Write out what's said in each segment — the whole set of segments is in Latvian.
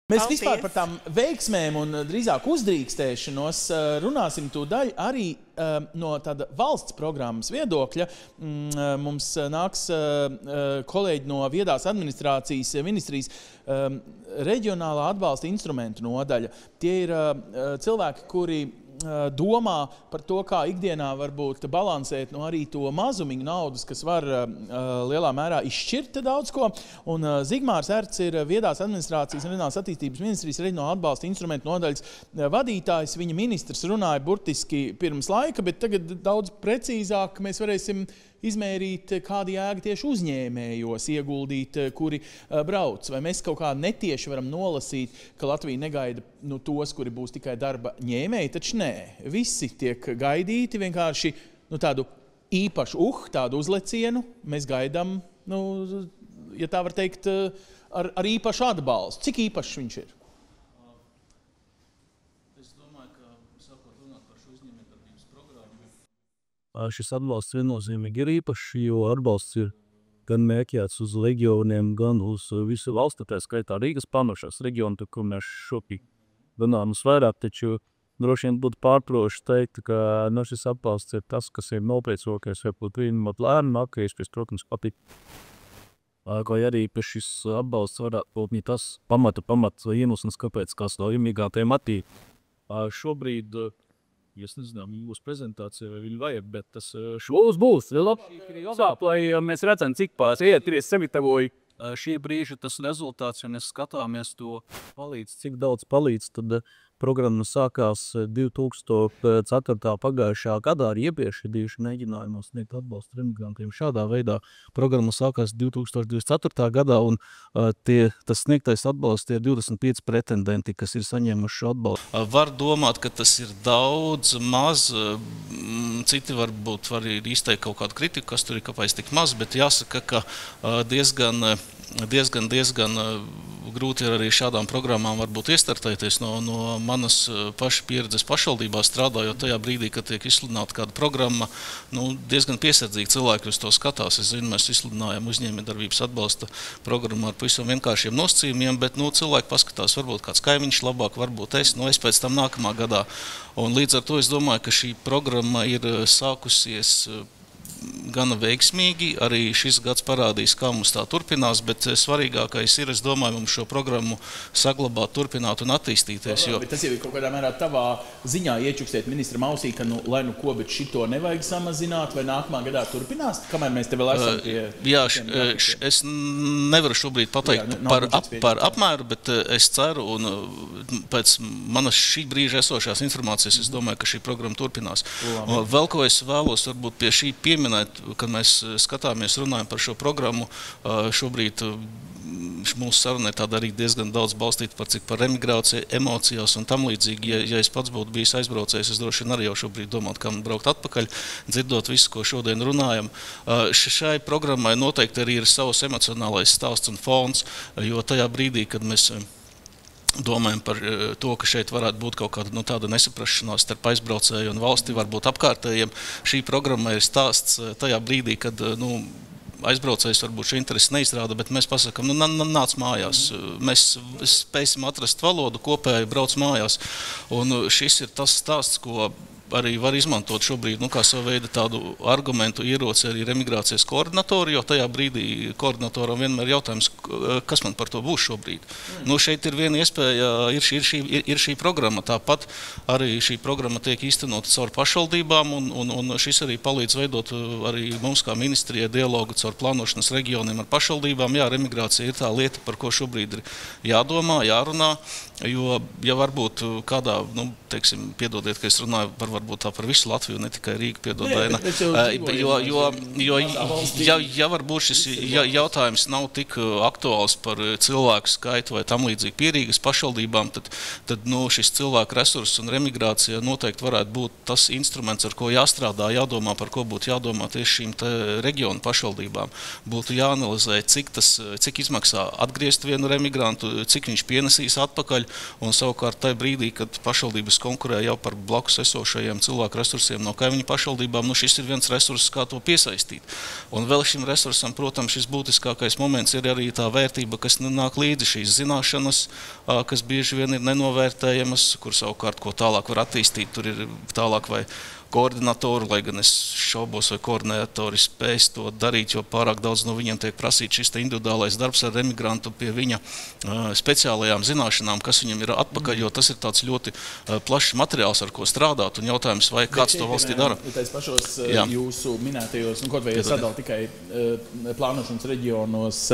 Mēs vispār par tām veiksmēm un drīzāk uzdrīkstēšanos runāsim tūdaļ arī no tāda valsts programmas viedokļa. Mums nāks kolēģi no Viedās administrācijas ministrijas reģionālā atbalsta instrumentu nodaļa. Tie ir cilvēki, kuri domā par to, kā ikdienā varbūt balansēt arī to mazumiņu naudas, kas var lielā mērā izšķirt daudz ko. Un Zigmārs Erts ir Viedās administrācijas un reģionālās attīstības ministrijas reģionālā atbalsta instrumentu nodaļas vadītājs. Viņa ministrs runāja burtiski pirms laika, bet tagad daudz precīzāk mēs varēsim izmērīt, kāda jēga tieši uzņēmējos ieguldīt, kuri brauc. Vai mēs kaut kā netieši varam nolasīt, ka Latvija negaida tos, kuri būs tikai darba ņēmēji, taču nē. Visi tiek gaidīti vienkārši tādu īpašu tādu uzlecienu. Mēs gaidām, ja tā var teikt, ar īpašu atbalstu. Cik īpašs viņš ir? Šis atbalsts viennozīmīgi ir īpašs, jo atbalsts ir gan mērķēts uz reģioniem, gan uz visu valsti, tā skaitā Rīgas panošās reģionu, kur mēs šobrīd runājam vairāk, taču droši vien būtu pārproši teikt, ka šis atbalsts ir tas, kas ir nopiecākais, varbūt vienot lēni nākais, pēc, protams, patīk. Vai arī pēc šis atbalsts varētu būt tas pamata iemesls, kāpēc kāds no imigrantiem attīk. Šobrīd es nezinu, būs prezentācija vai viņa vajag, bet tas būs. Lai mēs redzam, cik iet savitavoji. Šie brīži tas rezultāts, ja mēs skatāmies to palīdz, cik daudz palīdz, tad programma sākās 2004. pagājušā gadā ar iepriekšējuši mēģinājumos sniegt atbalstu imigrantiem. Šādā veidā programma sākās 2024. gadā un tas sniegtais atbalsts ir 25 pretendenti, kas ir saņēmuši šo atbalstu. Var domāt, ka tas ir daudz, maz, citi varbūt var izteikt kaut kādu kritiku, kas tur ir kāpēc tik maz, bet jāsaka, ka diezgan grūti ir arī šādām programmām varbūt iestartēties no manas paša pieredzes pašvaldībā strādājot tajā brīdī, kad tiek izsludināta kāda programma. Diezgan piesardzīgi cilvēki uz to skatās. Es zinu, mēs izsludinājām uzņēmējdarbības atbalsta programmu ar pavisam vienkāršiem nosacījumiem, bet cilvēki paskatās, varbūt kāds kaimiņš labāk, varbūt es pēc tam nākamā gadā. Un līdz ar to es domāju, ka šī programma ir sākusies gana veiksmīgi. Arī šis gads parādīs, kā mums tā turpinās, bet svarīgākais ir, es domāju, mums šo programmu saglabāt, turpināt un attīstīties. Bet tas jau ir kaut kādā mērā tavā ziņā iečukstēt ministra mausī, ka lai ko, bet šito nevajag samazināt, vai nākamā gadā turpinās, kamēr mēs te vēl esam pie... Jā, es nevaru šobrīd pateikt par apmēru, bet es ceru, un pēc manas šī brīža esošās informācijas, es domāju, ka šī programma turpinās. Vēl ko es vēlos varbūt pie šī pieminēt, kad mēs skatāmies, runājam par šo programmu, šobrīd mūsu saruna ir tāda arī diezgan daudz balstīta par emigrāciju, emocijās un tam līdzīgi. Ja es pats būtu bijis aizbraucējis, es droši vien arī jau šobrīd domātu, kā man braukt atpakaļ, dzirdot visu, ko šodien runājam. Šai programmai noteikti arī ir savs emocionālais stāsts un fons, jo tajā brīdī, kad mēs domājam par to, ka šeit varētu būt kaut kāda tāda nesaprašanās starp aizbraucēju un valsti, varbūt apkārtējiem. Šī programma ir stāsts tajā brīdī, kad aizbraucējs varbūt šo interesi neizrāda, bet mēs pasakām, nāc mājās. Mēs spēsim atrast valodu kopēji, brauc mājās. Un šis ir tas stāsts, ko arī var izmantot šobrīd, kā savu veidu tādu argumentu ieroci arī emigrācijas koordinatori, jo tajā brīdī koordinatoram vienmēr jautājums, kas man par to būs šobrīd. Šeit ir viena iespēja, ir šī programma. Tāpat arī šī programma tiek īstenota caur pašvaldībām, un šis arī palīdz veidot arī mums kā ministrijai dialogu caur plānošanas reģioniem ar pašvaldībām. Jā, emigrācija ir tā lieta, par ko šobrīd ir jādomā, jārunā, jo, ja varbūt kādā, teiksim, piedodiet, ka es runāju varbūt tā par visu Latviju, ne tikai Rīgu, piedodēna. Ja varbūt šis jautājums nav tik aktuāls par cilvēku skaitu vai tam līdzīgi pierīgas pašvaldībām, tad šis cilvēku resurss un emigrācija noteikti varētu būt tas instruments, ar ko jāstrādā, jādomā, par ko būtu jādomā tieši šīm reģionu pašvaldībām. Būtu jāanalizē, cik izmaksā atgriezt vienu emigrantu, cik viņš pienesīs atpakaļ, un savukārt tajā brīdī, kad pašvaldības konkurē jau par blakus esošajiem vietējiem cilvēku resursiem no kaimiņu pašvaldībām, šis ir viens resurss, kā to piesaistīt. Un vēl šim resursam, protams, šis būtiskākais moments ir arī tā vērtība, kas nāk līdzi šīs zināšanas, kas bieži vien ir nenovērtējamas, kur savukārt, ko tālāk var attīstīt, tur ir tālāk vai koordinatori, lai gan es šaubos, vai koordinatori spēs to darīt, jo pārāk daudz no viņiem tiek prasīt šis individuālais darbs ar emigrantu pie viņa speciālajām zināšanām, kas viņam ir atpakaļ, jo tas ir tāds ļoti plašs materiāls, ar ko strādāt, un jautājums, vai kāds to valstī dara. Tais pašos jūsu minētajos, kaut vai sadala tikai plānošanas reģionos,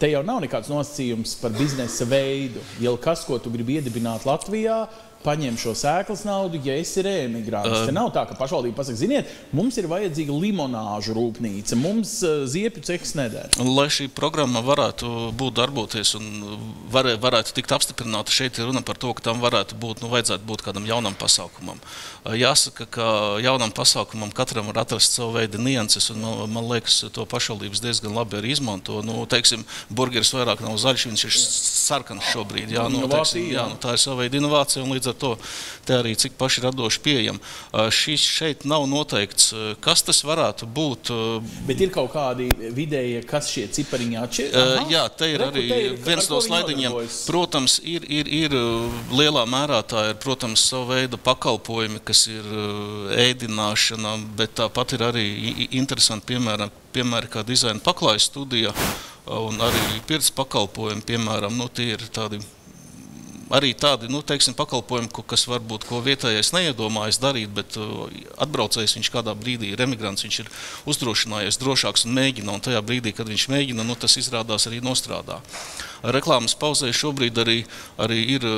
te jau nav nekāds nosacījums par biznesa veidu. Jau kas, ko tu gribi iedibināt Latvijā, paņem šo sēklas naudu, ja esi emigrants. Te nav tā, ka pašvaldība pasaka, ziniet, mums ir vajadzīga limonāžu rūpnīca, mums ziepju cehs neder. Lai šī programma varētu darboties un varētu tikt apstiprināta, šeit ir runa par to, ka tam vajadzētu būt kādam jaunam pasākumam. Jāsaka, ka jaunam pasākumam katram var atrast savu veidu nianses, un man liekas, to pašvaldības diezgan labi arī izmanto. Teiksim, burgeris vairāk nav zaļš, viņš ir sarkans šobrīd. Tā ir sava veida inovācija, un līdz ar to te arī cik paši radoši pieejam. Šeit nav noteikts, kas tas varētu būt. Bet ir kaut kādi vidēji, kas šie cipariņi atšķir? Jā, te ir arī viens no slaidiņiem. Protams, ir lielā mērā tā ir, protams, savu veidu pakalpojumi, kas ir ēdināšana, bet tāpat ir arī interesanti piemēri kā dizaina paklājas studija un arī pirts pakalpojumi, piemēram, tie ir tādi teiksim, pakalpojumi, kas varbūt ko vietējais neiedomājas darīt, bet atbraucējs viņš kādā brīdī ir emigrants, viņš ir uzdrošinājies drošāks un mēģina, un tajā brīdī, kad viņš mēģina, tas izrādās arī nostrādā. Reklāmas pauzē šobrīd arī ir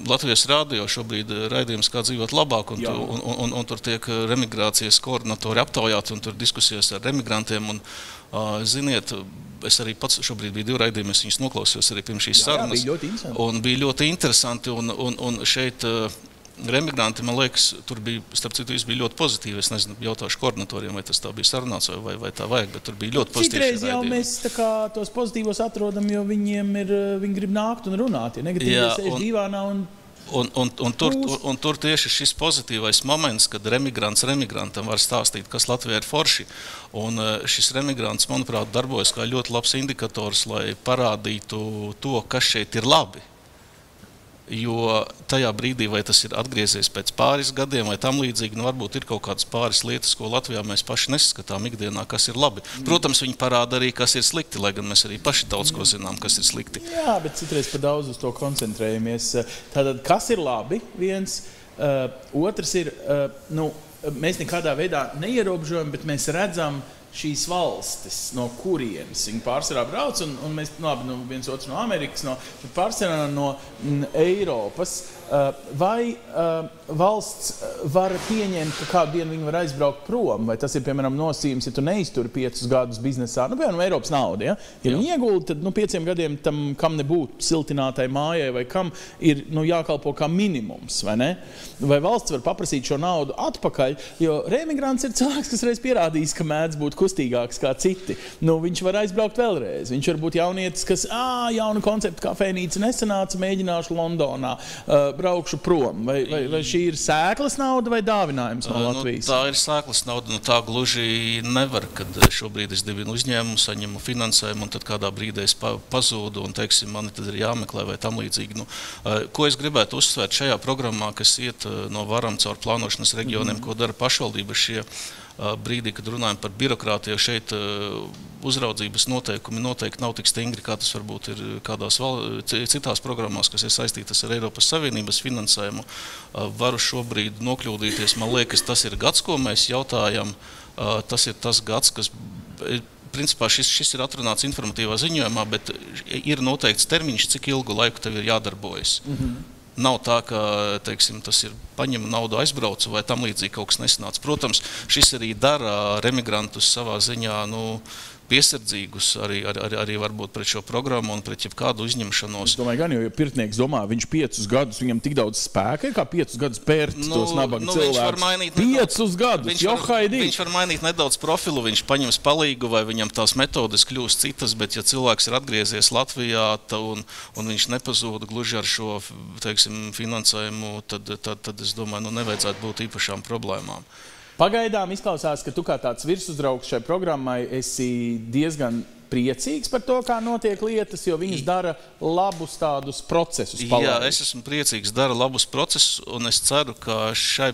Latvijas rādio šobrīd raidījums Kā dzīvot labāk, un tur tiek emigrācijas koordinatori aptaujāti, un tur diskusijas ar emigrantiem, un ziniet, es arī pats šobrīd biju 2 raidījumi, es viņus noklausījos arī pirms šīs sarunas, un bija ļoti interesanti, un šeit emigranti, man liekas, tur bija, starp citu, bija ļoti pozitīvi. Es nezinu, jautāšu koordinatoriem, vai tas tā bija sarunāts, vai tā vajag, bet tur bija ļoti pozitīvi. Citreiz jau mēs tos pozitīvos atrodam, jo viņi grib nākt un runāt, ja negatīvi sēž divānā un... Un tur tieši šis pozitīvais moments, kad remigrantam var stāstīt, kas Latvijā ir forši. Un šis remigrants, manuprāt, darbojas kā ļoti labs indikators, lai parādītu to, kas šeit ir labi. Jo tajā brīdī, vai tas ir atgriezies pēc pāris gadiem vai tam līdzīgi, varbūt ir kaut kādas pāris lietas, ko Latvijā mēs paši neskatām ikdienā, kas ir labi. Protams, viņi parāda arī, kas ir slikti, lai gan mēs arī paši daudz ko zinām, kas ir slikti. Jā, bet citreiz par daudz uz to koncentrējamies. Tātad, kas ir labi? Viens, otrs ir, mēs nekādā veidā neierobežojam, bet mēs redzam šīs valstis, no kurienes viņi pārsvarā brauc, un mēs, viens otrs no Amerikas, pārsvarā no Eiropas. Vai valsts var pieņemt, ka kādu dienu viņi var aizbraukt prom, vai tas ir, piemēram, nosacījums, ja tu neizturi 5 gadus biznesā, piemēram, Eiropas nauda, ja? Ja viņi iegulda, tad 5 gadiem tam, kam nebūtu siltinātai mājai, vai kam ir jākalpo kā minimums, vai ne? Vai valsts var paprasīt šo naudu atpakaļ, jo reemigrants ir cilvēks, kas reiz pierādījis, ka mēdz būt kustīgāks kā citi. Viņš var aizbraukt vēlreiz. Viņš var būt jaunietis, kas, jauna koncepta kafejnīca nesanāca, mēģināšu Londonā, braukšu prom. Vai šī ir sēklas nauda vai dāvinājums no Latvijas? Tā ir sēklas nauda, tā gluži nevar, kad šobrīd es dibinu uzņēmumu, saņemu finansējumu, un tad kādā brīdī es pazūdu, un, teiksim, mani tad ir jāmeklē vai tam līdzīgi. Ko es gribētu uzsvērt šajā programmā, kas iet no varam caur plānošanas reģioniem, ko dara pašvaldība šie brīdī, kad runājam par birokrātiju, šeit uzraudzības noteikumi noteikti nav tik stingri, kā tas varbūt ir kādās citās programmās, kas ir saistītas ar Eiropas Savienības finansējumu. Varu šobrīd nokļūdīties. Man liekas, tas ir gads, ko mēs jautājam. Tas ir tas gads, kas... Principā šis ir atrunāts informatīvā ziņojumā, bet ir noteikts termiņš, cik ilgu laiku tev ir jādarbojas. Nav tā, ka, teiksim, tas ir paņem naudu aizbraucu vai tam līdzīgi kaut kas nesanāca. Protams, šis arī dara remigrantus savā ziņā, piesardzīgus arī varbūt pret šo programmu un pret jebkādu uzņemšanos. Es domāju, gan jau pirtnieks domā, viņš 5 gadus, viņam tik daudz spēka ir, kā 5 gadus pērt tos nabaga cilvēkus. 5 gadus, johaidī! Viņš var mainīt nedaudz profilu, viņš paņems palīgu vai viņam tās metodes kļūst citas, bet ja cilvēks ir atgriezies Latvijā un viņš nepazūda gluži ar šo, teiksim, finansējumu, tad es domāju, nevajadzētu būt īpašām problēmām. Pagaidām izklausās, ka tu kā tāds virsuzraugs šai programmai esi diezgan priecīgs par to, kā notiek lietas, jo viņas dara labus tādus procesus. Jā, es esmu priecīgs, dara labus procesus, un es ceru, ka šī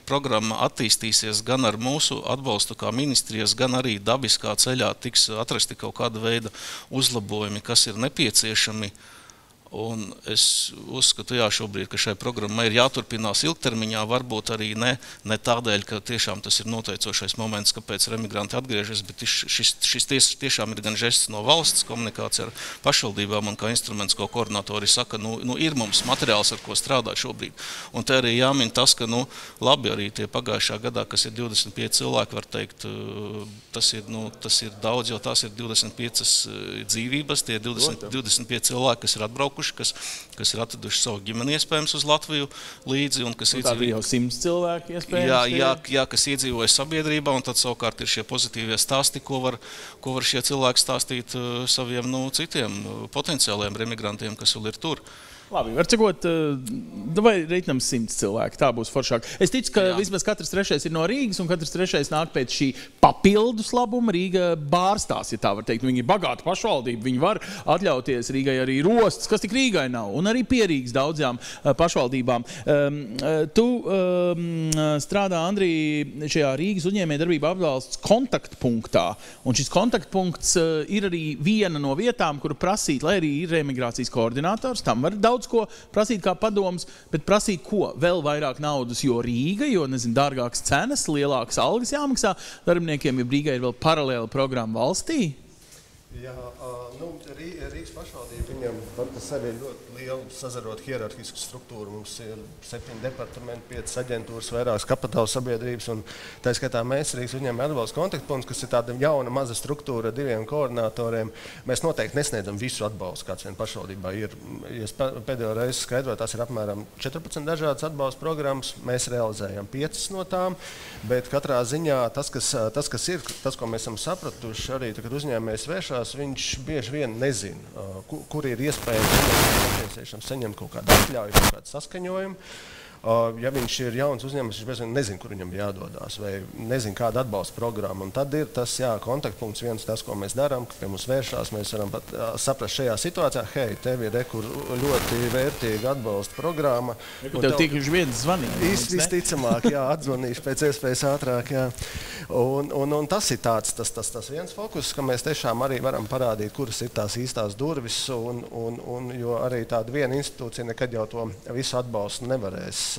programma attīstīsies gan ar mūsu atbalstu kā ministrijas, gan arī dabiskā ceļā tiks atrasti kaut kāda veida uzlabojumi, kas ir nepieciešami. Un es uzskatu, šobrīd, ka šai programmai ir jāturpinās ilgtermiņā, varbūt arī ne tādēļ, ka tiešām tas ir noteicošais moments, kāpēc remigranti atgriežas, bet šis tiešām ir gan žests no valsts, komunikācija ar pašvaldībām un kā instruments, ko koordinatori saka, ir mums materiāls, ar ko strādāt šobrīd. Un te arī jāmin tas, ka, labi, arī tie pagājušā gadā, kas ir 25 cilvēki, var teikt, tas ir daudz, jo tās ir 25 dzīvības, tie 25 cilvēki, kas ir atbraukuši, kas ir atraduši savu ģimeni iespējams uz Latviju līdzi. Un kas tā bija jau 100 cilvēki iespējams? Jā, kas iedzīvoja sabiedrībā, un tad savukārt ir šie pozitīvie stāsti, ko var šie cilvēki stāstīt saviem citiem potenciāliem remigrantiem, kas vēl ir tur. Labi, var cikot, vai reitinam 100 cilvēki, tā būs foršāk. Es ticu, ka vismaz katrs trešais ir no Rīgas, un katrs trešais nāk pēc šī papildus labuma. Rīga bārstās, ja tā var teikt. Viņi ir bagāti pašvaldība, viņi var atļauties Rīgai arī rostas, kas tik Rīgai nav, un arī pierīgas daudzām pašvaldībām. Tu strādā, Andrī, šajā Rīgas uzņēmējdarbība atbalsts kontaktpunktā, un šis kontaktpunkts ir arī viena no vietām, kuru prasīt, lai arī ir remigrācijas koordinators, tam var daudz ko prasīt kā padoms, bet prasīt ko? Vēl vairāk naudas, jo Rīga, jo, dārgākas cenas, lielākas algas jāmaksā darbiniekiem, jo Rīgai ir vēl paralēla programma valstī? Jā, Rīgas pašvaldība, viņam par sevi ir ļoti liela sazarot hierarhisku struktūru. Mums ir 7 departamenti, 5 aģentūras, vairākas kapitāla sabiedrības, un tā skaitā mēs Rīgas uzņēmēju atbalsta kontaktpunkts, kas ir tāda jauna maza struktūra ar 2 koordinatoriem. Mēs noteikti nesniedzam visu atbalstu, kāds vien pašvaldībā ir. Ja es pēdējo reizi skaidroju, tās ir apmēram 14 dažādas atbalsta programmas, mēs realizējam 5 no tām, bet katrā ziņā tas, ko mēs esam sapratuši arī, kad uzņēmējs vēršās, viņš bieži vien nezina, kur ir iespējams saņemt kaut kādu atļauju, kaut kādu saskaņojumu. Ja viņš ir jauns uzņēmums, viņš bieži vien nezina, kur viņam jādodās, vai nezina, kāda atbalsta programma. Un tad ir tas kontaktpunkts viens, tas, ko mēs darām, ka pie mums vēršās, mēs varam pat saprast šajā situācijā, hei, tev ir ļoti vērtīga atbalsta programma. Tev tikuši viens zvanīt. Visticamāk, atzvanīšu pēc iespējas ātrāk, Un tas ir tas viens fokus, ka mēs tiešām arī varam parādīt, kuras ir tās īstās durvis, jo arī tāda viena institūcija nekad jau to visu atbalstu nevarēs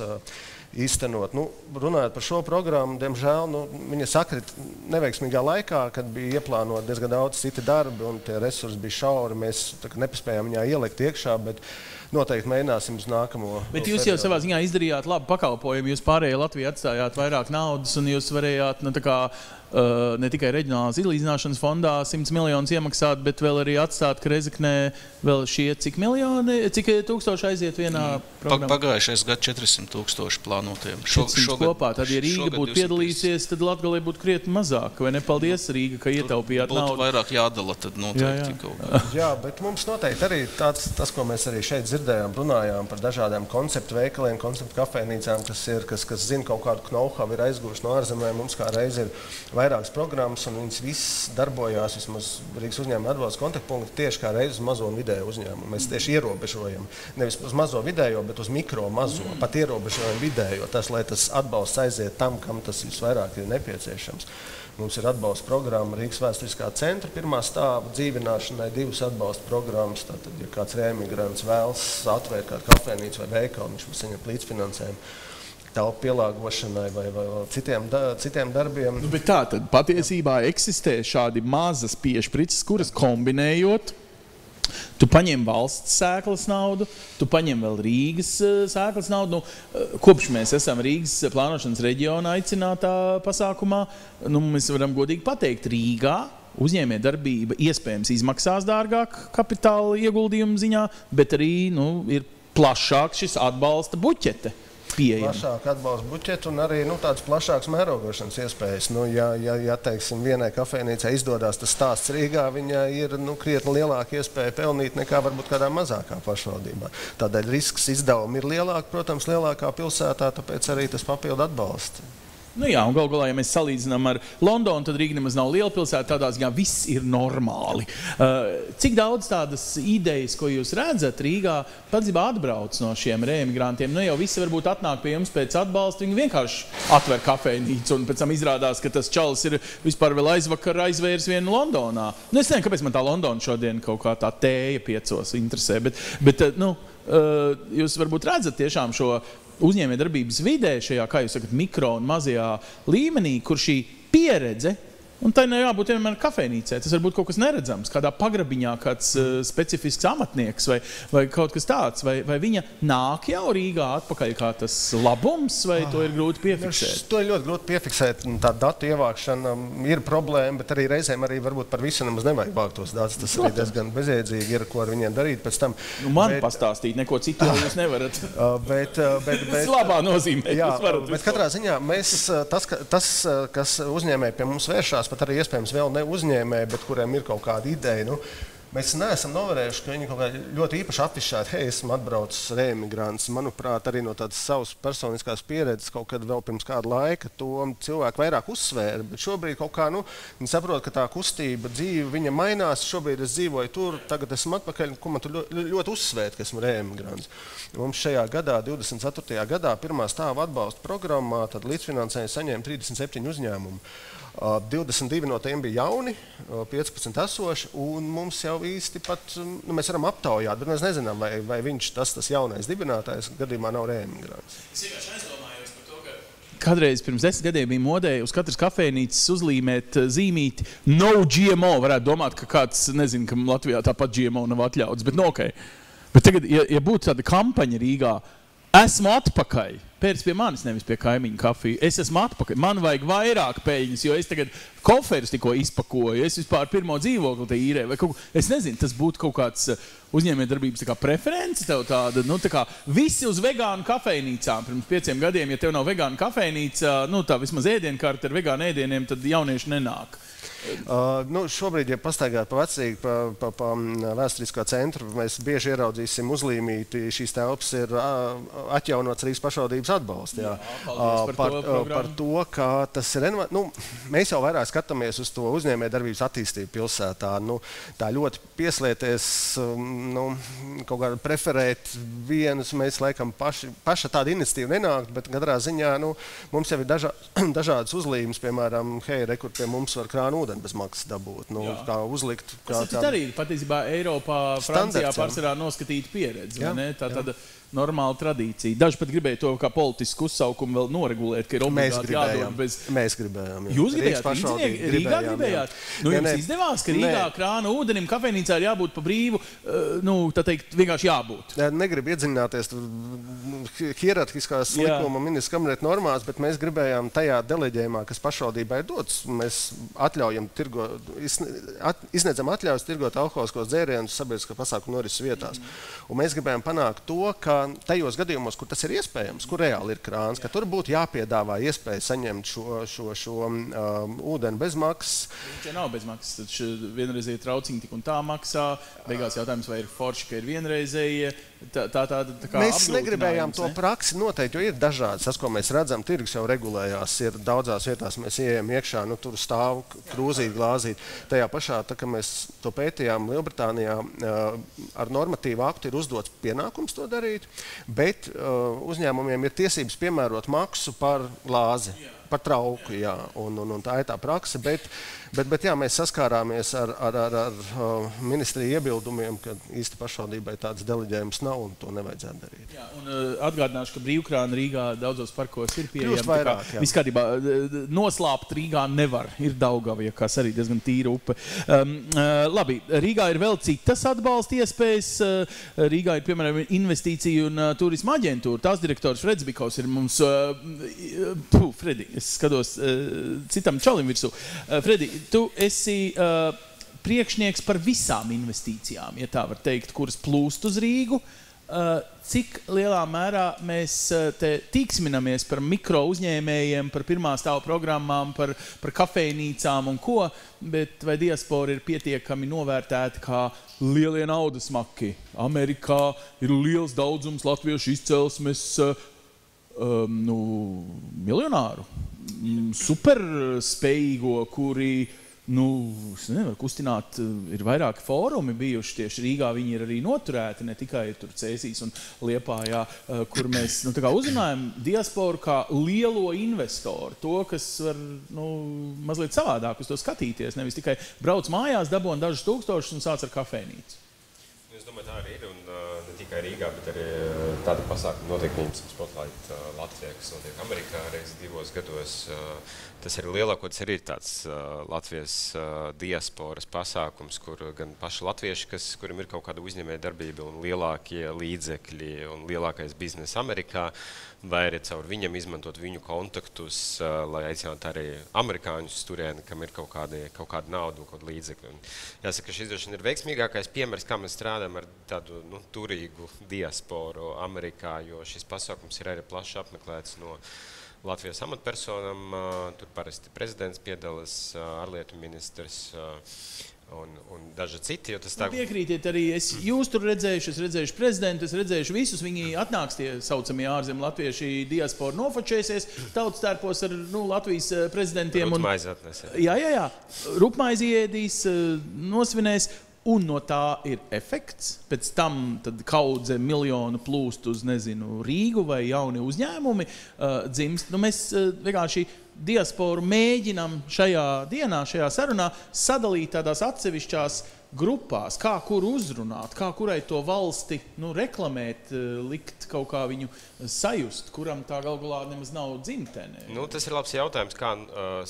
īstenot. Runājot par šo programmu, diemžēl, viņa sakrit neveiksmīgā laikā, kad bija ieplānot diezgan daudz citi darbi un tie resursi bija šauri. Mēs nepaspējām viņā ielikt iekšā, bet noteikti mēģināsim uz nākamo. Bet jūs jau savā ziņā izdarījāt labu pakalpojumu, jūs pārējie Latviju atstājāt vairāk naudas un jūs varējāt, ne tikai reģionālās izlīdzināšanas fondā 100 miljonus iemaksāt, bet vēl arī atstāt, ka Rezeknē vēl šie cik tūkstoši aiziet vienā programmā? Pagājušais gads 400 000 plānotiem. 400 kopā. Tad, ja Rīga būtu piedalīsies, tad Latgalei būtu krietni mazāk. Vai ne? Paldies, Rīga, ka ietaupījāt naudu. Būtu vairāk jādala, tad noteikti kaut kā. Jā, bet mums noteikti arī tas, ko mēs arī šeit dzirdējām, runājām par dažādiem konceptu veikaliem, konceptu kafejnīcām, kas zina kaut kādu know-how, ir aizguvuši no ārzemēm. Mums kā reiz ir vairākas programmas, un viņas viss darbojās, vismaz Rīgas uzņēmuma atbalsta kontaktpunkti, tieši kā reiz uz mazo un vidējo uzņēmumu. Mēs tieši ierobežojam, nevis uz mazo vidējo, bet uz mikro mazo, pat ierobežojam vidējo, lai tas atbalsts aiziet tam, kam tas visvairāk ir nepieciešams. Mums ir atbalsta programma Rīgas vēsturiskā centra pirmā stāva dzīvināšanai, 2 atbalsta programmas. Tātad, ja kāds reemigrants vēlas atvērt kādu kafejnīcu vai veikalu, viņš var saņemt līdzfinansējumu telpu pielāgošanai vai citiem darbiem. Bet tā tad patiesībā eksistē šādi mazas piešprices, kuras kombinējot, tu paņem valsts sēklas naudu, tu paņem vēl Rīgas sēklas naudu. Kopš mēs esam Rīgas plānošanas reģiona aicinātā pasākumā, mēs varam godīgi pateikt, Rīgā uzņēmējdarbība iespējams izmaksās dārgāk kapitāla ieguldījumu ziņā, bet arī ir plašāks šis atbalsta buķete pieejami. Plašāk atbalsta buķetu un arī tādas plašākas mērogošanas iespējas. Ja teiksim, vienai kafejnīcai izdodās tas stāsts Rīgā, viņai ir krietni lielāka iespēja pelnīt nekā varbūt kādā mazākā pašvaldībā. Tādēļ risks izdevumi ir lielāki, protams, lielākā pilsētā, tāpēc arī tas papildu atbalsts. Jā, un galu galā, ja mēs salīdzinām ar Londonu, tad Rīga nemaz nav liela pilsēta, tādā ziņā viss ir normāli. Cik daudz tādas idejas, ko jūs redzat Rīgā, patiesībā atbrauc no šiem reemigrantiem? Jau visi varbūt atnāk pie jums pēc atbalsta, viņi vienkārši atver kafejnīcu, un pēc tam izrādās, ka tas čalis ir vispār vēl aizvakar aizvērs vienu Londonā. Es nezinu, kāpēc man tā Londona šodien kaut kā tā tēja 5 interesē, bet jūs varbūt redzat tiešām šo uzņēmējdarbības vidē, šajā, kā jūs sakat, mikro un mazajā līmenī, kur šī pieredze, un tai jābūt vienmēr kafejnīcē, tas varbūt kaut kas neredzams, kādā pagrabiņā kāds specifisks amatnieks vai kaut kas tāds, vai viņa nāk jau Rīgā atpakaļ kā tas labums, vai to ir grūti piefiksēt? To ir ļoti grūti piefiksēt, tā datu ievākšana ir problēma, bet arī reizēm arī varbūt par visu nemaz nevajag vākt tos datus, tas arī diezgan bezjēdzīgi ir, ko ar viņiem darīt pēc tam. Man pastāstīt, neko citu jūs nevarat. Tas labā nozīmē, jūs varat. Bet katrā ziņā tas, kas uzņēmēji pie mums vēršās, pat arī iespējams vēl ne uzņēmēji, bet kuriem ir kaut kāda ideja. Mēs neesam novērējuši, ka viņi kaut kā ļoti īpaši afišēti, hei, esmu atbraucis reemigrants. Manuprāt, arī no tādas savas personiskās pieredzes kaut kad vēl pirms kāda laika to cilvēku vairāk uzsvēra. Bet šobrīd kaut kā, viņi saprot, ka tā kustība, dzīve, viņa mainās. Šobrīd es dzīvoju tur, tagad esmu atpakaļ, ko man tur ļoti uzsvērt, ka esmu reemigrants. Mums šajā gadā, 24. gadā, pirmā stāva atbalsta programmā, tad līdzfinansējumu saņēma 37 uzņēmumu. 22 no tiem bija jauni, 15 esoši, un mums jau īsti pat, mēs varam aptaujāt, bet mēs nezinām, vai viņš tas jaunais dibinātājs gadījumā nav reemigrants. Es vienkārši aizdomājos par to, ka kādreiz pirms 10 gadiem bija modē uz katras kafejnīcas uzlīmēt zīmīti no GMO. Varētu domāt, ka kāds, nezinu, ka Latvijā tāpat GMO nav atļauts, bet okei. Bet tagad, ja būtu tāda kampaņa Rīgā, esmu atpakaļ. Pēc pie manis, nevis pie kaimiņu kafiju. Es esmu atpakaļ. Man vajag vairāk peļņas, jo es tagad koferus tikko izpakoju. Es vispār pirmo dzīvokli te īrēju. Es nezinu, tas būtu kaut kāds uzņēmējdarbības preference tev tāda. Tā kā visi uz vegānu kafejnīcām. Pirms 5 gadiem, ja tev nav vegāna kafejnīca, tā vismaz ēdienkarte ar vegānu ēdieniem, tad jaunieši nenāk. Šobrīd, ja pastaigāt pa Vecrīgu, pa vēsturiskā centru, mēs bieži ieraudzīsim uzlīmīti. Šīs telpas ir atjaunots Rīgas pašvaldības atbalsts. Par to, kā tas ir mēs jau vairāk skatāmies uz to uzņēmējdarbības attīstību pilsētā. Tā ļoti pieslieties, kaut kā preferēt vienus, mēs laikam paša tāda iniciatīva nenākt, bet katrā ziņā mums jau ir dažādas uzlīmes, piemēram, rekur pie mums var krānu ūdeni bez maksas dabūt, kā uzlikt. Tas arī patiesībā Eiropā, Francijā pārsvarā noskatīta pieredze, vai ne? Tā tāda normāla tradīcija. Daži pat gribēja to kā politisku uzsaukumu vēl noregulēt, ka ir obligāti jādod bez... Mēs gribējām. Jūs gribējāt? Rīgā gribējāt? Jums izdevās, ka Rīgā krāna ūdenim kafejnīcā ir jābūt pa brīvu, tā teikt, vienkārši jābūt. Negribu iedziļināties hierarhiskās likuma ministrs kabineta normās, bet mēs gribējām tajā deleģējumā, kas pašvaldībai dots. Mēs izniedzam atļaujas tirgot alkoholiskos dzērienus sabiedriskā pasākuma norises vietās. Un mēs gribējām panākt to, ka tajos gadījumos, kur tas ir iespējams, kur reāli ir krāns, ka tur būtu jāpiedāvā iespēja saņemt šo ūdeni bez maksas. Viņš jau nav bez maksas, tad vienreizie trauciņi tik un tā maksā. Beigās jautājums, vai ir forši, ka ir vienreizējie. Mēs negribējām to praksi noteikt, jo ir dažādas. Tas, ko mēs redzam, tirgus jau regulējās. Ir daudzās vietās mēs ieejam iekšā, tur stāv krūzīt, glāzīt. Tajā pašā, kad mēs to pētījām Lielbritānijā, ar normatīvu aktu ir uzdots pienākums to darīt, bet uzņēmumiem ir tiesības piemērot maksu par glāzi, par trauku, un tā ir tā prakse, bet mēs saskārāmies ar ministriju iebildumiem, ka īsti pašvaldībai tāds deleģējums nav un to nevajadzētu darīt. Jā, un atgādināšu, ka brīvkrāna Rīgā daudzos parkos ir pieejama. Kļūst vairāk, jā. Viskādībā noslāpt Rīgā nevar. Ir Daugavija, kas arī diezgan tīra upe. Labi, Rīgā ir vēl citas atbalsta iespējas. Rīgā ir, piemēram, investīcija un turisma aģentūra. Tās direktors Freds Bikovs ir mums... Fredi, es Es skatos citam čalim virsū. Fredi, tu esi priekšnieks par visām investīcijām, ja tā var teikt, kuras plūst uz Rīgu. Cik lielā mērā mēs te tīksminamies par mikro uzņēmējiem, par pirmā stāva programmām, par kafejnīcām un ko, bet vai diaspora ir pietiekami novērtēta kā lielie naudas maki? Amerikā ir liels daudzums latviešu izcelsmes miljonāru, superspējīgo, kuri es nevaru kustināt, ir vairāki fórumi bijuši tieši Rīgā, viņi ir arī noturēti, ne tikai tur Cēsīs un Liepājā, kur mēs tā kā uzrunājam diasporu kā lielo investoru, to, kas var mazliet savādāk uz to skatīties, nevis tikai brauc mājās, dabon dažus tūkstošus un sāc ar kafejnīcu. Es domāju, tā arī ir, un ne tikai Rīgā, bet arī tāda pasākuma notiek Spotlight Latvijā, kas notiek Amerikā reiz 2 gados. Tas ir lielākoties arī tāds Latvijas diasporas pasākums, kur gan paši latvieši, kuriem ir kaut kāda uzņēmēja darbība un lielākie līdzekļi un lielākais bizness Amerikā, vai arī caur viņam izmantot viņu kontaktus, lai aicinātu arī amerikāņus turieni, kam ir kaut kāda nauda un kaut līdzekļi. Un jāsaka, šis droši vien ir veiksmīgākais piemērs, kā mēs strādājam ar tādu turīgu diasporu Amerikā, jo šis pasākums ir arī plaši apmeklēts no Latvijas amatpersonām. Tur parasti prezidents piedalās, ārlietu ministrs un daži citi. Piekrītiet arī, jūs tur redzējuši prezidentu, es redzējuši visus, viņi atnāks tie saucamie ārzem latvieši diaspora nofočēsies, tautas tērpos ar Latvijas prezidentiem. Rupmaizi atnesē. Jā. Rupmaizi iedīs, nosvinēs. Un no tā ir efekts, pēc tam tad kaudze miljonu plūst uz, Rīgu vai jauni uzņēmumi dzimst. Mēs vienkārši diasporu mēģinam šajā dienā, šajā sarunā sadalīt tādās atsevišķās grupās, kā kur uzrunāt, kā kurai to valsti reklamēt, likt kaut kā viņu sajust, kuram tā galvā nemaz nav dzimtene. Tas ir labs jautājums, kā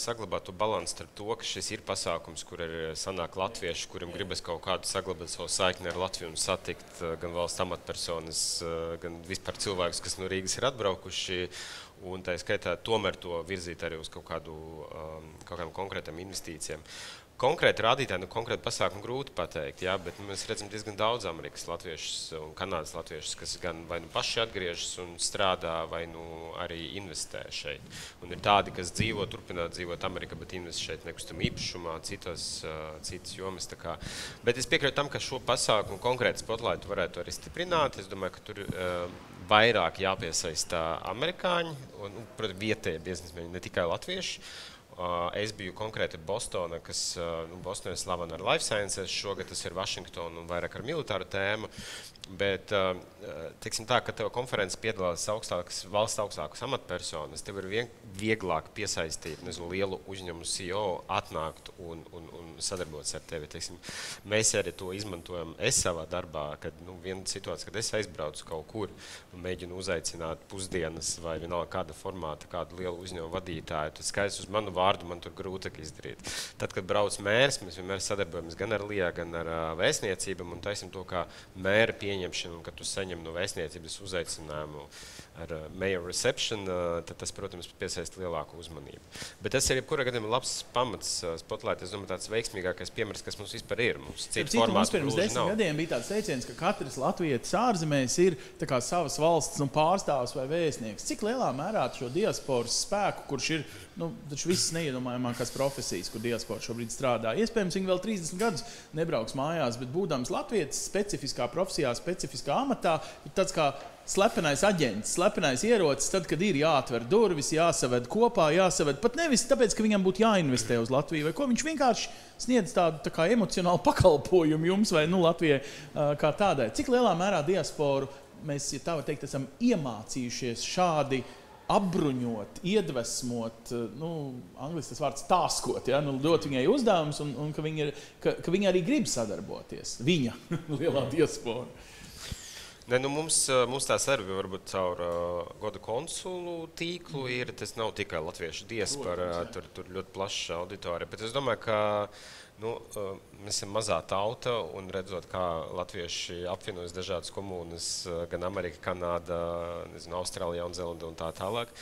saglabāt to balansu starp to, ka šis ir pasākums, kur ir sanāk latvieši, kuriem gribas kaut kādu saglabāt savu saikni ar Latviju un satikt gan valsts amatpersonas, gan vispār cilvēkus, kas no Rīgas ir atbraukuši, un tā skaitā tomēr to virzīt arī uz kaut kādām konkrētām investīcijām. Konkrēti rādītāji, konkrēti pasākumi grūti pateikt, bet mēs redzam diezgan daudz Amerikas latviešus un Kanādas latviešus, kas gan vai paši atgriežas un strādā, vai arī investē šeit. Un ir tādi, kas turpināt dzīvot Amerikā, bet investē šeit nekustam īpašumā, citas jomas. Bet es piekrītu tam, ka šo pasākumu konkrēti Spotlight varētu arī stiprināt. Es domāju, ka tur vairāk jāpiesaista amerikāņi un, protams, vietēji biznesmeņi, ne tikai latvieši. Es biju konkrēti Bostonā, kas Bostonā ir slavena ar life sciences, šogad tas ir Vašingtona un vairāk ar militāru tēmu, bet, teiksim tā, ka tev konferences piedalās valsts augstākas amatpersonas, tev ir vieglāk piesaistīt, lielu uzņēmumu CEO atnākt un sadarboties ar tevi. Teiksim, mēs arī to izmantojam savā darbā, kad viena situācija, kad es aizbraucu kaut kur un mēģinu uzaicināt pusdienas vai vienalga kāda formāta, kādu lielu uzņēmumu vadītāju, tad skaidrs uz manu vārdu man tur grūtāk izdarīt. Tad, kad brauc mērs, mēs vienmēr sadarbojamies gan ar LIA, gan ar vēstniecībām un taisim to kā mēra pieņemšanu, un kad tu saņem no vēstniecības uzaicinājumu ar mayor reception, tad tas, protams, piesaista lielāku uzmanību. Bet tas ir jebkurā gadījumā labs pamats Spotlight. Es domāju, tāds veiksmīgākais piemērs, kas mums vispār ir. Mums pirms 10 gadiem bija tāds teiciens, ka katrs latvietis ārzemēs ir tā kā savas valsts pārstāvs vai vēstnieks. Cik lielā mērā šo diasporas spēku, kurš ir taču visas neiedomājamākās profesijas, kur diaspora šobrīd strādā. Iespējams, viņi vēl 30 gadus nebrauks mājās, bet būdams latvietis specifiskā profesijā, specifiskā amatā, ir tāds kā slepenais aģents, slepenais ierocis, tad, kad ir jāatver durvis, jāsaved kopā, jāsaved pat nevis tāpēc, ka viņam būtu jāinvestē uz Latviju, vai ko viņš vienkārši sniedz tādu tā kā emocionālu pakalpojumu jums vai Latvijai kā tādai. Cik lielā mērā diasporu mēs, ja tā var teikt, esam iemācījušies šādi apbruņot, iedvesmot, angliski tas vārds tāskot, dot viņai uzdevumus un ka viņa arī grib sadarboties. Viņa lielā diaspora. Mums tā saruna varbūt caur goda konsulu tīklu ir, tas nav tikai latviešu diaspora, tur ļoti plaša auditorija, bet es domāju, ka Mēs esam mazā tauta, un redzot, kā latvieši apvienojas dažādas komunas, gan Amerika, Kanāda, Austrālija, Jaunzēlanda un tā tālāk.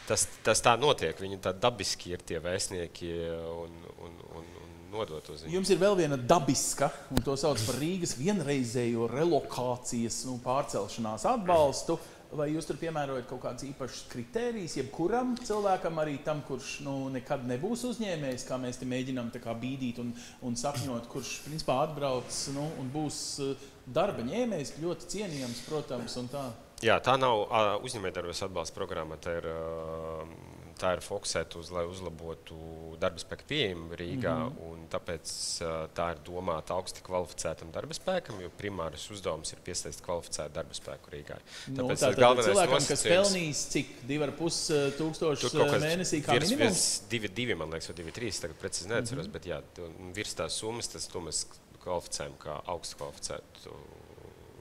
Tas tā notiek, viņi tā dabiski ir tie vēstnieki un nodot uz viņu. Jums ir vēl viena dabiska, un to sauc par Rīgas vienreizējo relokācijas pārcelšanās atbalstu. Vai jūs tur piemērojat kaut kādas īpašas kritērijas, jebkuram cilvēkam, arī tam, kurš nekad nebūs uzņēmējs, kā mēs te mēģinām tā kā bīdīt un sapņot, kurš principā atbrauc un būs darba ņēmējs, ļoti cienījams, protams, un tā? Jā, tā nav uzņēmējdarbības atbalsta programma, tā ir fokusēta lai uzlabotu darba spēka pieejamu Rīgā, un tāpēc tā ir domāta augsti kvalificētam darba spēkam, jo primārais uzdevums ir piesaistīt kvalificētu darba spēku Rīgai. Tātad cilvēkam, kas pelnīs cik? 2,5 tūkstoši mēnesī kā minimums? 2,2, man liekas, vai 2,3, tagad precīzi neatceros, bet jā, virs tās summas, to mēs kvalificējam kā augsti kvalificētu.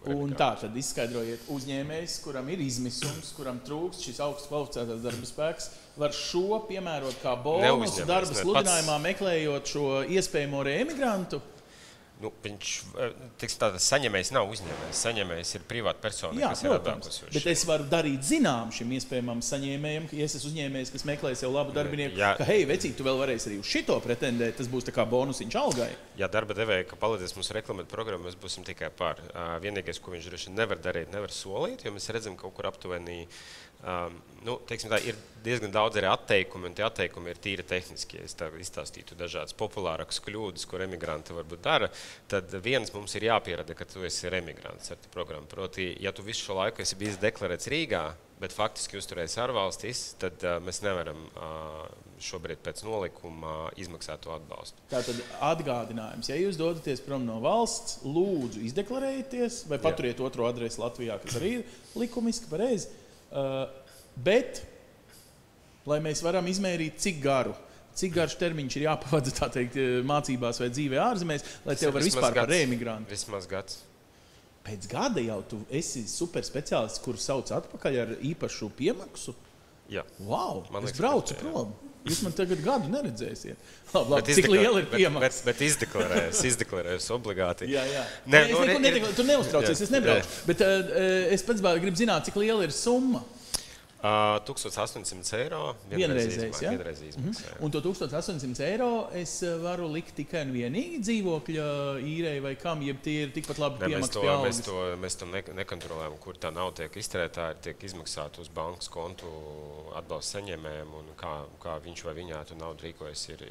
Un tā tad izskaidrojiet, uzņēmējs, kuram ir izmisums, kuram trūkst šis augsts kvalificētais darba spēks, var šo piemērot kā bonusu darba sludinājumā, meklējot šo iespējamo reemigrantu? Viņš, saņēmējs nav uzņēmējs, saņēmējs ir privāta persona, kas ir atbraukusi. Bet es varu darīt zinām šim iespējamam saņēmējam, ka es esmu uzņēmējs, kas meklē sev labu darbinieku, ka hei, vecīt, tu vēl varēsi arī uz šito pretendēt, tas būs tā kā bonusiņš algai. Ja darba devēja, ka palīdzēs mums reklamēt programmu, mēs būsim tikai par. Vienīgais, ko viņš droši nevar darīt, nevar solīt, jo mēs redzam kaut kur aptuvenī, teiksim tā, ir diezgan daudz arī atteikumi, un tie atteikumi ir tīri tehniski. Es tā izstāstītu dažādas populārākas kļūdas, ko emigranti varbūt dara, tad viens mums ir jāpierada, ka tu esi emigrants ar programmu. Proti, ja tu visu šo laiku esi bijis deklarēts Rīgā, bet faktiski uzturējis ārvalstīs, tad mēs nevaram šobrīd pēc nolikuma izmaksāt to atbalstu. Tātad atgādinājums, ja jūs dodaties prom no valsts, lūdzu izdeklarējieties, vai paturiet otro adresi Latvijā, kas arī ir likumiski pareizi. Bet, lai mēs varam izmērīt, cik garš termiņš ir jāpavada, tā teikt, mācībās vai dzīvē ārzemēs, lai tev var vispār par reemigrantu. Vismaz gads. Pēc gada jau tu esi superspeciālists, kuru sauc atpakaļ ar īpašu piemaksu? Jā. Wow, es braucu prom. Jūs man tagad gadu neredzēsiet. Labi, cik liela ir piemaksa? Bet izdeklarējus obligāti. Jā. Tu neuztraucies, es nebraucu. Bet es pēc gribu zināt, cik liela ir summa. 1,800 eiro vienreizējas izmaksā. Un to 1,800 eiro es varu likt tikai un vienīgi dzīvokļa īrei vai kam, jeb tie ir tikpat labi piemaksas pie algas? Mēs to nekontrolējam, kur tā nav tiek izterētā, tiek izmaksāta uz bankas kontu atbalsta saņēmējiem, un kā viņš vai viņā tu naudu rīkojas ir.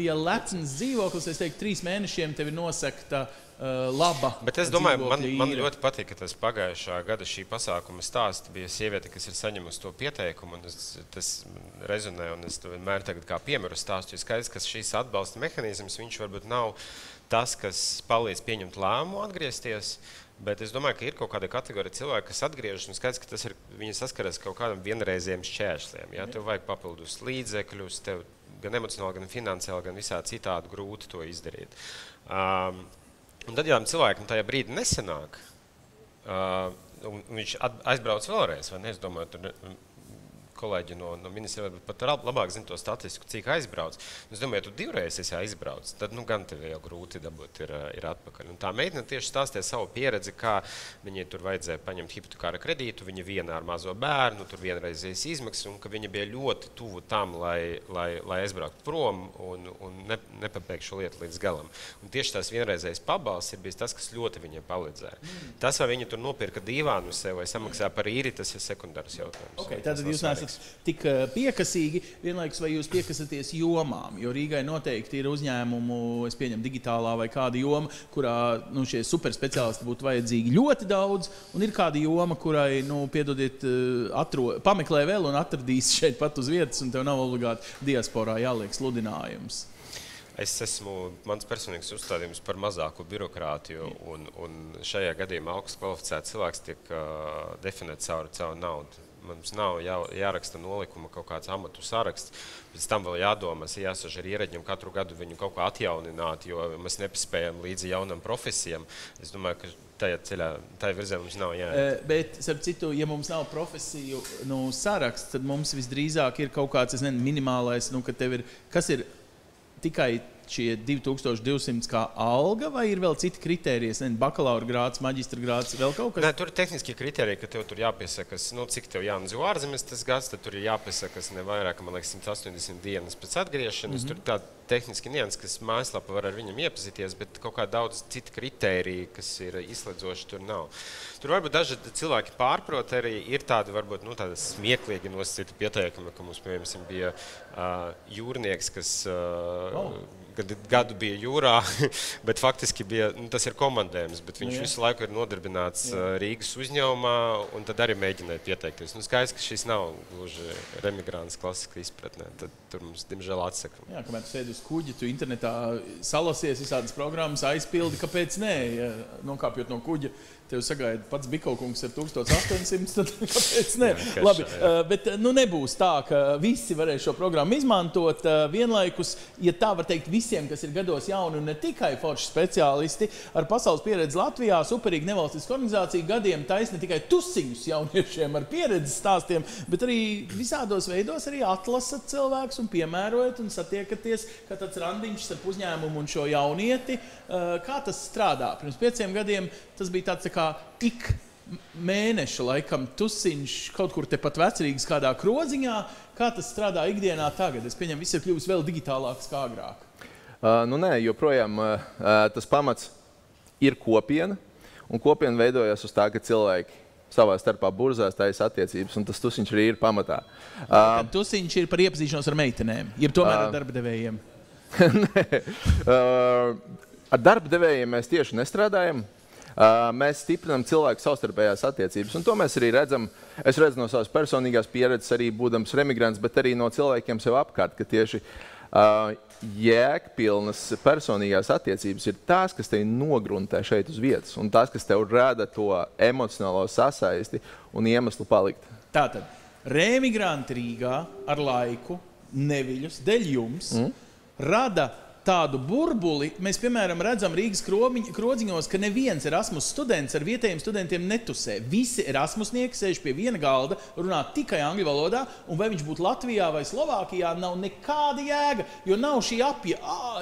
Ja lecens dzīvoklis, es teiktu, 3 mēnešiem tev ir nosakta laba. Bet es domāju, man ļoti patīk, ka tas pagājušā gada šī pasākuma stāsts bija sieviete, kas ir saņemusi to pieteikumu, un tas rezonē, un es to vienmēr tagad kā piemēru stāstu. Ir skaidrs, ka šīs atbalsta mehānisms, viņš varbūt nav tas, kas palīdz pieņemt lēmumu atgriezties, bet es domāju, ka ir kaut kāda kategorija cilvēki, kas atgriežas, un skaidrs, ka viņi saskaras kaut kādam vienreizējiem šķēršļiem. Ja? Tev vajag papildus līdzekļus, tev gan emocionāli, gan finansiāli, gan visā citādi grūti to izdarīt. Un tad, ja cilvēkam tajā brīdī nesanāk, un viņš aizbrauc vēlreiz, vai ne, es domāju, tur kolēģi no ministrija varbūt pat labāk zina to statistiku, cik aizbrauc. Es domāju, ja tu 2 reizes esi aizbrauc, tad gan tev jau grūti dabūt ir atpakaļ. Un tā meitene tieši stāstīja savu pieredzi, kā viņai tur vajadzēja paņemt hipotekāra kredītu, viņa viena ar mazo bērnu, tur vienreizējas izmaksas, un ka viņa bija ļoti tuvu tam, lai aizbrauktu prom un nepabeigtu šo lietu līdz galam. Un tieši tās vienreizējas pabalsts ir bijis tas, kas ļoti viņai palīdzēja. Tas, vai viņa tur nopirka dīvānu sev vai samaksā par īri, tas ir sekundārs jautājums. Okay, tātad jūs neesat tik piekasīgi, vienlaikus vai jūs piekasaties jomām, jo Rīgai noteikti ir uzņēmumu, es pieņemu digitālā vai kāda joma, kurā šie superspeciālisti būtu vajadzīgi ļoti daudz, un ir kāda joma, kurai, piedodiet, pameklē vēl un atradīs šeit pat uz vietas, un tev nav obligāti diasporā jāliek sludinājums. Mans personīgs uzstādījums par mazāku birokrātiju, un šajā gadījumā augsts kvalificēts cilvēks tiek definēts caur naudu. Mums nav jāraksta nolikuma kaut kāds amatu saraksts, pēc tam vēl jādomā, jāsaž ar ierēģiem katru gadu viņu kaut kā atjaunināt, jo mēs nepaspējam līdzi jaunam profesijām. Es domāju, ka tajā virzienā mums nav jāiet. Bet, starp citu, ja mums nav profesiju saraksts, tad mums visdrīzāk ir kaut kāds, minimālais, ka tev ir, kas ir tikai šie 2200 kā alga, vai ir vēl citi kritērijas, bakalaura grāds, maģistra grāds, vēl kaut kas? Nē, tur ir tehniskie kritēriji, ka tev tur jāpiesakas, cik tev jānodzīvo ārzemes tas gads, tad tur ir jāpiesakas ne vairāk, man liekas, 180 dienas pēc atgriešanas. Tur ir tādi tehniski nianses, kas mājaslapā var ar viņam iepazīties, bet kaut kā daudz citu kritēriju, kas ir izslēdzoši, tur nav. Tur varbūt daži cilvēki pārprot arī, ir tādi varbūt tādi smieklīgi nosacīti pieteikumi, ka mums, piemēram, bija jūrnieks, kas gadu bija jūrā, bet faktiski bija, tas ir komandējums, bet viņš visu laiku ir nodarbināts Rīgas uzņēmumā, un tad arī mēģināja pieteikties. Skaidrs, ka šis nav gluži remigrants klasiski izpratnē, tad tur mums, diemžēl, atsaka. Jā, kamēr tu sēdi uz kuģi, tu internetā salasies visādas programmas, aizpildi, kāpēc nē, ja nokāpjot no kuģa, tev sagaida pats Bikaukungs ar 1800, tad kāpēc ne? Labi, bet nebūs tā, ka visi varēs šo programmu izmantot vienlaikus, ja tā var teikt visiem, kas ir gados jauni un ne tikai forši speciālisti, ar pasaules pieredzi Latvijā, superīgi nevalstisku organizāciju gadiem taisni tikai tusiņus jauniešiem ar pieredzes stāstiem, bet arī visādos veidos arī atlasat cilvēkus un piemērojat un satiekaties, kā tāds randiņš starp uzņēmumu un šo jaunieti. Kā tas strādā? Pirms 5 gadiem tas bija tāds tā kā ik mēneša laikam tusiņš kaut kur tepat Vecrīgas kādā kroziņā. Kā tas strādā ikdienā tagad? Es pieņemu, viss ir kļuvis vēl digitālāks kā agrāk. Nē, joprojām tas pamats ir kopiena, un kopiena veidojas uz tā, ka cilvēki savā starpā burzās taisa attiecības, un tas tusiņš arī ir pamatā. Tusiņš ir par iepazīšanos ar meitenēm, jeb tomēr ar darba devējiem? Nē, ar darba devējiem mēs tieši nestrādājam. Mēs stiprinām cilvēku savstarpējās attiecības, un to mēs arī redzam. Es redzu no savas personīgās pieredzes, arī būdams remigrants, bet arī no cilvēkiem sev apkārt, ka tieši jēgpilnas personīgās attiecības ir tās, kas tevi nogruntē šeit uz vietas, un tās, kas tev rada to emocionālo sasaisti un iemeslu palikt. Tātad, remigranti Rīgā ar laiku, neviļus, dēļ jums, rada tādu burbuli. Mēs, piemēram, redzam Rīgas krodziņos, ka neviens Erasmus students ar vietējiem studentiem netusē. Visi Erasmusnieki sēž pie viena galda, runā tikai angļu valodā, un vai viņš būtu Latvijā vai Slovākijā, nav nekāda jēga, jo nav šī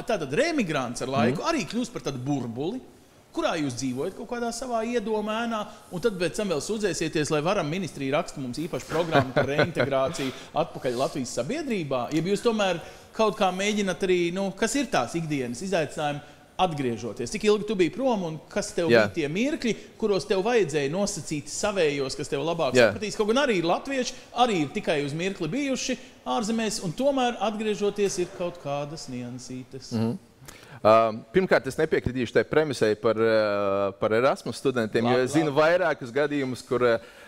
tātad remigrants ar laiku arī kļūst par tādu burbuli, kurā jūs dzīvojat kaut kādā savā iedomēnā, un tad pēc tam vēl sūdzēsieties, lai varam ministrija raksta mums īpašu programmu par reintegrāciju atpakaļ Latvijas sabiedrībā. Ja jūs tomēr kaut kā mēģināt arī, kas ir tās ikdienas izaicinājumi atgriežoties? Cik ilgi tu biji prom un kas tev bija tie mirkļi, kuros tev vajadzēja nosacīt savējos, kas tev labāk sapratīs? Kaut gan arī ir latvieši, arī ir tikai uz mirkli bijuši ārzemēs, un tomēr atgriežoties ir kaut kādas niansītes. Pirmkārt, es nepiekritīšu tai premisei par Erasmus studentiem, jo es zinu vairākus gadījumus, kur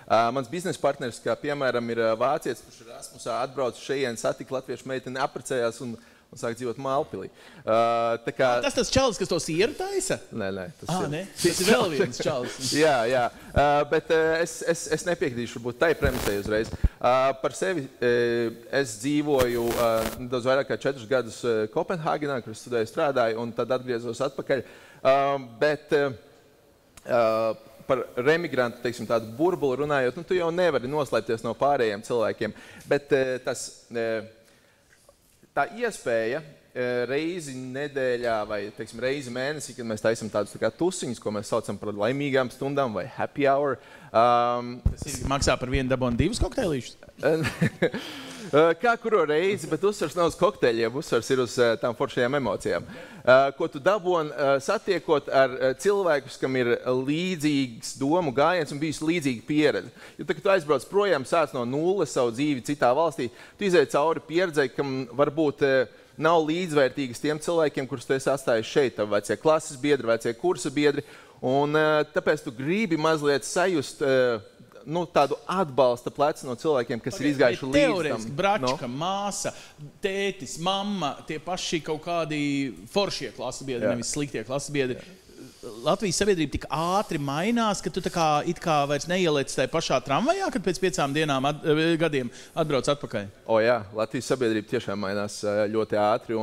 mans biznesa partneris, kā piemēram, ir vācietis, kurš Erasmusā atbrauc šeit, satika latviešu meiteni, apprecējās un sāk dzīvot Mālpilī. Tas čalis, kas to sieru taisa? Nē. Tas ir vēl viens čalis. Jā. Bet es nepiekritīšu varbūt tai premisei uzreiz. Par sevi es dzīvoju daudz vairāk kā 4 gadus Kopenhāgenā, kur es studēju, strādāju, un tad atgriezos atpakaļ. Bet par remigrantu, teiksim, tādu burbuli runājot, tu jau nevari noslēpties no pārējiem cilvēkiem. Bet tā iespēja reizi nedēļā vai, teiksim, reizi mēnesī, kad mēs taisam tādus tā kā tusiņus, ko mēs saucam par laimīgām stundām vai happy hour. Tas maksā par vienu dabonu 2 kokteilīšus? Kā kuro reizi, bet uzsvars nav uz kokteļiem, uzsvars ir uz tām foršajām emocijām. Ko tu daboni satiekot ar cilvēkus, kam ir līdzīgs domu gājiens un bijis līdzīga pieredze. Jo tad, kad tu aizbrauc projām, sāc no nulles savu dzīvi citā valstī, tu izēj cauri pieredzei, kam varbūt nav līdzvērtīgas tiem cilvēkiem, kurus tu esi atstājis šeit, tavi vecie klases biedri, vecie kursa biedri, un tāpēc tu gribi mazliet sajust tādu atbalsta plecu no cilvēkiem, kas ir izgājuši līdz tam. Teorētiski bračka, māsa, tētis, mamma, tie paši kaut kādi foršie klases biedri, nevis sliktie klases biedri. Latvijas sabiedrība tik ātri mainās, ka tu it kā vairs neieliec tajā pašā tramvajā, kad pēc 5 gadiem atbrauc atpakaļ? Jā, Latvijas sabiedrība tiešām mainās ļoti ātri.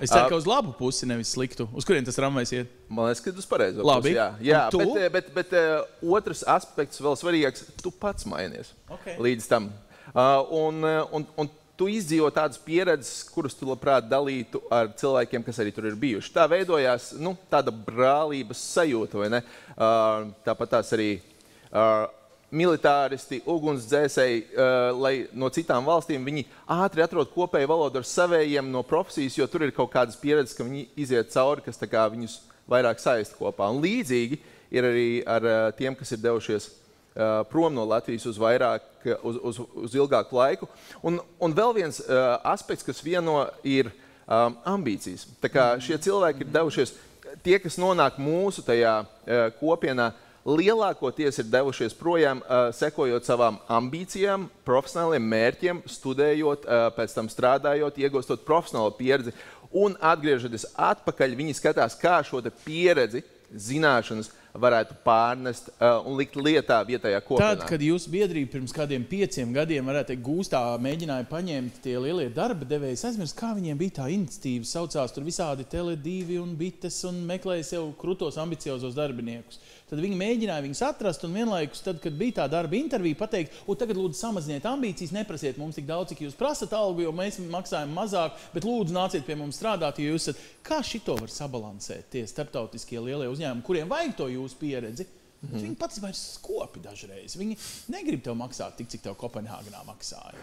Es ceru, ka uz labu pusi, nevis sliktu. Uz kurien tas tramvajs iet? Man liekas, ka uz pareizo pusi, jā. Bet otrs aspekts vēl svarīgāks, tu pats mainies līdz tam. Un tu izdzīvo tādas pieredzes, kuras tu labprāt dalītu ar cilvēkiem, kas arī tur ir bijuši. Tā veidojās tāda brālības sajūta, vai ne? Tāpat tās arī militāristi, ugunsdzēsēji, lai no citām valstīm viņi ātri atrod kopēju valodu ar savējiem no profesijas, jo tur ir kaut kādas pieredzes, ka viņi iziet cauri, kas tā kā viņus vairāk saista kopā. Un līdzīgi ir arī ar tiem, kas ir devušies prom no Latvijas uz vairāk, uz ilgāku laiku. Un vēl viens aspekts, kas vieno, ir ambīcijas. Tā kā šie cilvēki ir devušies, tie, kas nonāk mūsu tajā kopienā, lielākoties ir devušies projām, sekojot savām ambīcijām, profesionāliem mērķiem, studējot, pēc tam strādājot, iegūstot profesionālo pieredzi un atgriežoties atpakaļ, viņi skatās, kā šo te pieredzi, zināšanas varētu pārnest un likt lietā vietējā kopienā. Tad, kad jūsu biedrība pirms kādiem 5 gadiem, varētu teikt, gūstā mēģināja paņemt tie lielie darba devēji, aizmirst, kā viņiem bija tā iniciatīva, saucās tur visādi Tele2 un Bites un meklēja sev krutos ambiciozos darbiniekus. Tad viņi mēģināja viņus atrast un vienlaikus, tad, kad bija tā darba intervija, pateikt, un tagad lūdzu samaziniet ambīcijas, neprasiet mums tik daudz, cik jūs prasat algu, jo mēs maksājam mazāk, bet lūdzu nāciet pie mums strādāt, jo jūs esat. Kā šito var sabalansēt tie starptautiskie lielie uzņēmumi, kuriem vajag to jūsu pieredzi? Viņi pats vairs skopi dažreiz. Viņi negrib tev maksāt tik, cik tev Kopenhāgenā maksāja.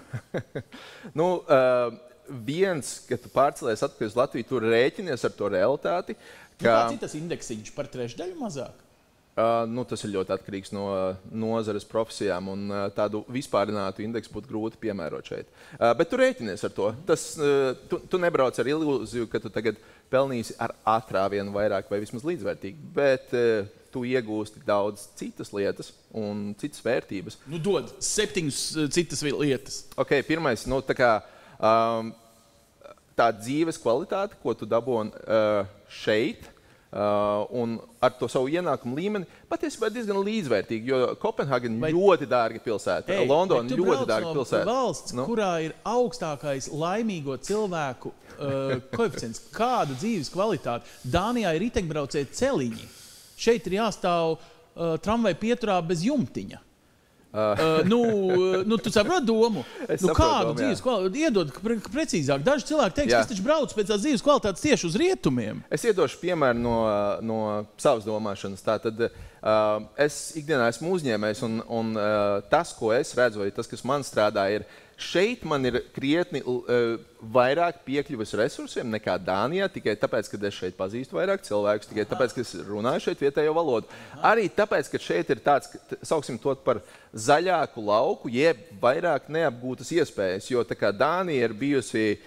Viens, ka tu pārcelies atpakaļ uz Latviju, tu rēķinies ar to realitāti. Kāds ir tas indeksiņš par 1/3 mazāk? Tas ir ļoti atkarīgs no nozares profesijām, un tādu vispārinātu indeksu būtu grūti piemērot šeit. Bet tu rēķinies ar to. Tu nebrauc ar ilūziju, ka tu tagad pelnīsi ar atrāvienu vairāk vai vismaz līdzvērtīgi, bet tu iegūsti daudz citas lietas un citas vērtības. Dod 7 citas lietas. Ok, pirmais, tā dzīves kvalitāte, ko tu dabūni šeit, un ar to savu ienākumu līmeni patiesībā ir diezgan līdzvērtīgi, jo Kopenhāgena ļoti dārga pilsēta, Londona ļoti dārga pilsēta. Valsts, kurā ir augstākais laimīgo cilvēku koeficients, kāda dzīves kvalitāte. Dānijā ir riteņbraucēji celiņi. Šeit ir jāstāv tramvaju pieturā bez jumtiņa. Tu saproti domu? Kādu dzīves kvalitāti? Iedod precīzāk. Daži cilvēki teiks, ka es taču braucu pēc tās dzīves kvalitātes tieši uz rietumiem. Es iedošu piemēru no savas domāšanas. Tātad es ikdienā esmu uzņēmējs, un tas, ko es redzu, vai tas, kas man strādā, ir šeit man ir krietni vairāk piekļuves resursiem nekā Dānijā, tikai tāpēc, ka es šeit pazīstu vairāk cilvēkus, tikai tāpēc, ka es runāju šeit vietējo valodu. Arī tāpēc, ka šeit ir tāds, sauksim to par zaļāku lauku, jeb vairāk neapgūtas iespējas, jo tā kā Dānija ir bijusi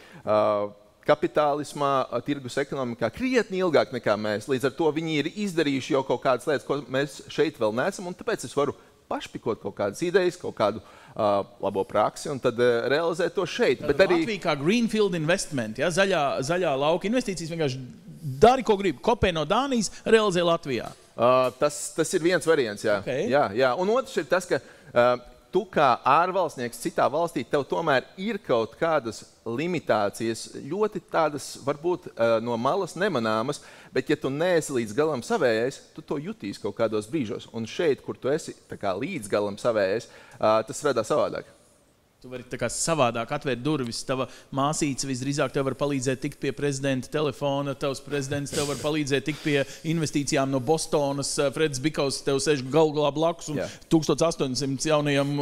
kapitālismā, tirgus ekonomikā krietni ilgāk nekā mēs. Līdz ar to viņi ir izdarījuši jau kaut kādas lietas, ko mēs šeit vēl neesam, un tāpēc es varu pašpikot kaut kādas idejas, kaut kādu labo praksi un tad realizēt to šeit. Bet arī Latvija kā Greenfield investment, ja? zaļā lauka investīcijas vienkārši dari, ko grib. Kopē no Dānijas realizē Latvijā. Tas ir viens variants, jā. Okay. Jā. Un otrs ir tas, ka tu kā ārvalstnieks citā valstī, tev tomēr ir kaut kādas limitācijas, ļoti tādas varbūt no malas nemanāmas, bet ja tu neesi līdz galam savējais, tu to jutīs kaut kādos brīžos. Un šeit, kur tu esi tā kā līdz galam savējais, tas strādā savādāk. Tu vari tā kā savādāk atvērt durvis. Tava māsīca visdrīzāk tev var palīdzēt tikt pie prezidenta telefona, tavs prezidents tev var palīdzēt tikt pie investīcijām no Bostonas, Freds Bikaus tev sēž galvā blakus un 1800 jaunajam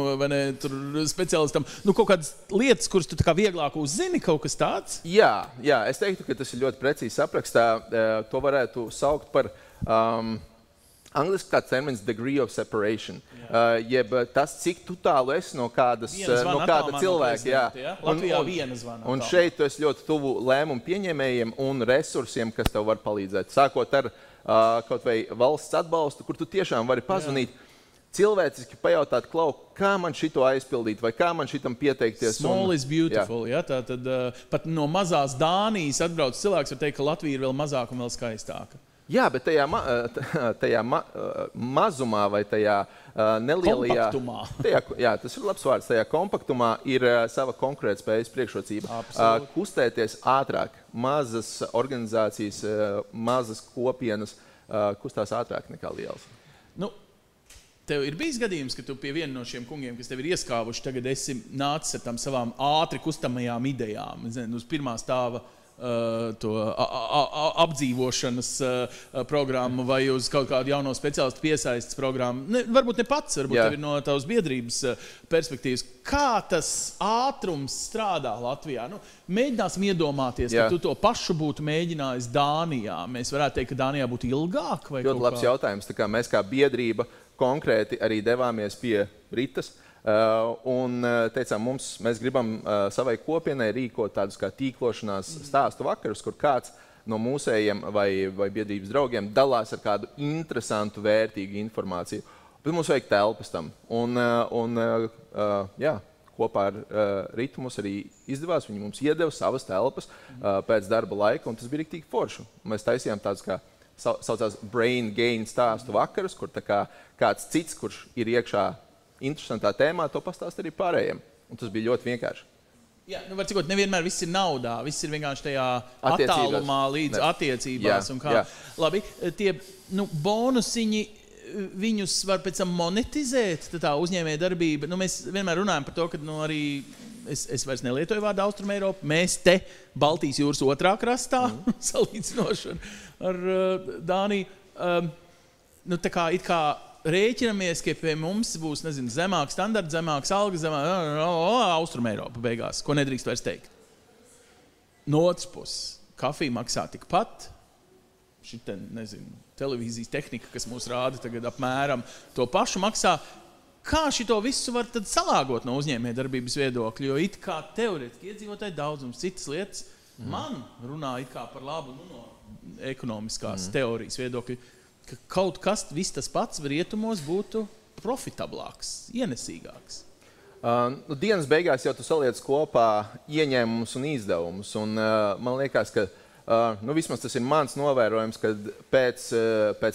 speciālistam. Kaut kādas lietas, kuras tu tā kā vieglāk uzzini, kaut kas tāds? Jā, es teiktu, ka tas ir ļoti precīzi aprakstā. To varētu saukt par angliski tāds termins degree of separation, jeb tas, cik tu tālu esi no kāda cilvēka. Latvijā viena zvana. Un šeit tu esi ļoti tuvu lēmumu pieņēmējiem un resursiem, kas tev var palīdzēt. Sākot ar kaut vai valsts atbalstu, kur tu tiešām vari pazvanīt, cilvēciski pajautāt, Klau, kā man šito aizpildīt, vai kā man šitam pieteikties. Small is beautiful. Jā. Tātad pat no mazās Dānijas atbrauc cilvēks var teikt, ka Latvija ir vēl mazāka un vēl skaistāka. Jā, bet tajā mazumā vai tajā nelielajā... Kompaktumā. Tas ir labs vārds. Tajā kompaktumā ir sava konkurētspējas priekšrocība. Kustēties ātrāk. Mazas organizācijas, mazas kopienas kustās ātrāk nekā lielas. Tev ir bijis gadījums, ka tu pie viena no šiem kungiem, kas tev ir ieskāvuši, tagad esi nācis ar tām savām ātri kustamajām idejām, uz pirmā stāva to apdzīvošanas programmu vai uz kaut kādu jauno speciālistu piesaistes programmu. Varbūt ne pats, varbūt tev ir no tavas biedrības perspektīvas. Kā tas ātrums strādā Latvijā? Mēģināsim iedomāties, ka tu to pašu būtu mēģinājis Dānijā. Mēs varētu teikt, ka Dānijā būtu ilgāk? Vai ļoti labs jautājums. Tā kā mēs kā biedrība konkrēti arī devāmies pie Ritas. Un teicām, mēs gribam savai kopienai rīkot tādus kā tīklošanās stāstu vakarus, kur kāds no mūsējiem vai biedrības draugiem dalās ar kādu interesantu, vērtīgu informāciju. Bet mums vajag telpas tam. Kopā ar Ritu mums arī izdevās. Viņi mums iedeva savas telpas pēc darba laika, un tas bija riktīgi forši. Mēs taisījām tādus kā saucās brain gain stāstu vakarus, kur tā kā kāds cits, kurš ir iekšā interesantā tēmā, to pastāst arī pārējiem. Un tas bija ļoti vienkārši. Jā, var cikot, nevienmēr viss ir naudā, viss ir vienkārši tajā attālumā līdz attiecībās. Un kā. Labi, tie bonusiņi, viņus var pēc tam monetizēt, tā uzņēmēja darbība. Mēs vienmēr runājam par to, ka arī es vairs nelietoju vārdu Austrum Eiropu, mēs te Baltijas jūras otrā krastā, salīdzinoši ar Dāniju. Tā kā it kā rēķinamies, ka pie mums būs, zemāk standarti, zemāks algas, Austrum Eiropa beigās, ko nedrīkst vairs teikt. No otras puses, kafija maksā tikpat, šita, televīzijas tehnika, kas mūs rāda tagad apmēram to pašu maksā. Kā šito visu var tad salāgot no uzņēmējdarbības viedokļa? Jo it kā teorētiski iedzīvotāji daudzums citas lietas man runā it kā par labu no ekonomiskās teorijas viedokļa, ka kaut kas viss tas pats rietumos būtu profitablāks, ienesīgāks. Dienas beigās jau tu saliec kopā ieņēmumus un izdevumus. Un, man liekas, ka vismaz tas ir mans novērojums, ka pēc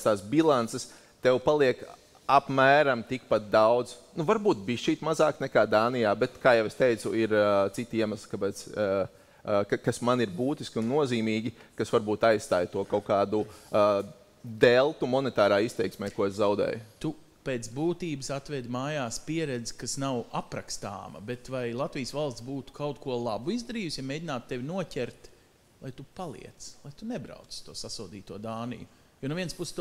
tās bilances tev paliek apmēram tikpat daudz. Varbūt bišķīt mazāk nekā Dānijā, bet, kā jau es teicu, ir citi iemesli, kāpēc, kas man ir būtiski un nozīmīgi, kas varbūt aizstāja to kaut kādu deltu monetārā izteiksmē, ko es zaudēju. Tu pēc būtības atvedi mājās pieredzi, kas nav aprakstāma, bet vai Latvijas valsts būtu kaut ko labu izdarījusi, ja mēģinātu tevi noķert, lai tu paliec, lai tu nebrauc to sasodīto Dāniju? Jo no vienas puses,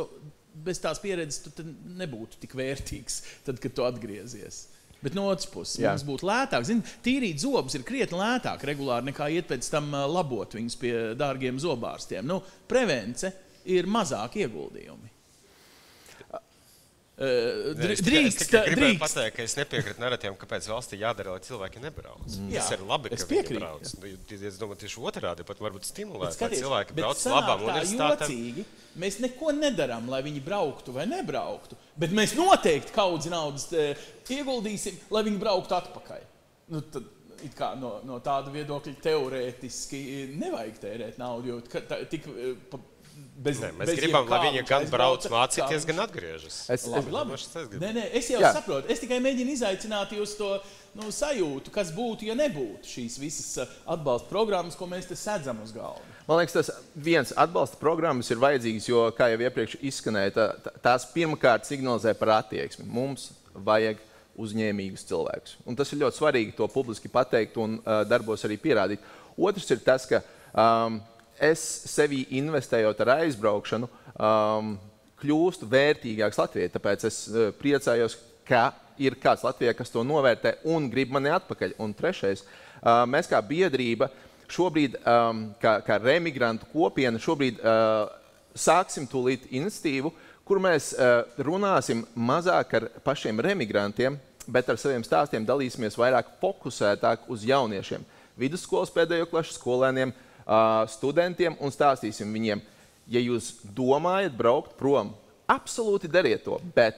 bez tās pieredzes tu nebūtu tik vērtīgs, tad, kad tu atgriezies. Bet no otras puses, mums būtu lētāk. Tīrīt zobus ir krietni lētāk regulāri, nekā iet pēc tam labot viņus pie dārgiem zobārstiem. Prevence ir mazāk ieguldījumi. Es gribēju pateikt, ka es nepiekrītu narratīvam, kāpēc valstī jādara, lai cilvēki nebrauc. Tas ir labi, ka viņi brauc. Es domāju, tieši otrādi, pat varbūt stimulēt, lai cilvēki brauc labām universitātēm. Mēs neko nedaram, lai viņi brauktu vai nebrauktu, bet mēs noteikti kaudzi naudas ieguldīsim, lai viņi brauktu atpakaļ. Tad, it kā no tāda viedokļa teorētiski nevajag tērēt naudu, jo tik... Mēs gribam, lai viņi gan brauc mācīties, gan atgriežas. Es jau saprotu. Es tikai mēģinu izaicināt jūs to sajūtu, kas būtu, ja nebūtu šīs visas atbalsta programmas, ko mēs te sēdzam uz galda. Man liekas, tas viens atbalsta programmas ir vajadzīgs, jo, kā jau iepriekš izskanēja, tās pirmkārt signalizē par attieksmi. Mums vajag uzņēmīgus cilvēkus. Un tas ir ļoti svarīgi to publiski pateikt un darbos arī pierādīt. Otrs ir tas, ka es sevī investējot ar aizbraukšanu, kļūstu vērtīgāks Latvijai. Tāpēc es priecājos, ka ir kāds Latvijā, kas to novērtē un grib mani atpakaļ. Un trešais, mēs kā biedrība šobrīd, kā remigrantu kopiena, šobrīd sāksim tūlīt iniciatīvu, kur mēs runāsim mazāk ar pašiem remigrantiem, bet ar saviem stāstiem dalīsimies vairāk fokusētāk uz jauniešiem. Vidusskolas pēdējo klašu skolēniem, studentiem un stāstīsim viņiem, ja jūs domājat braukt prom, absolūti dariet to, bet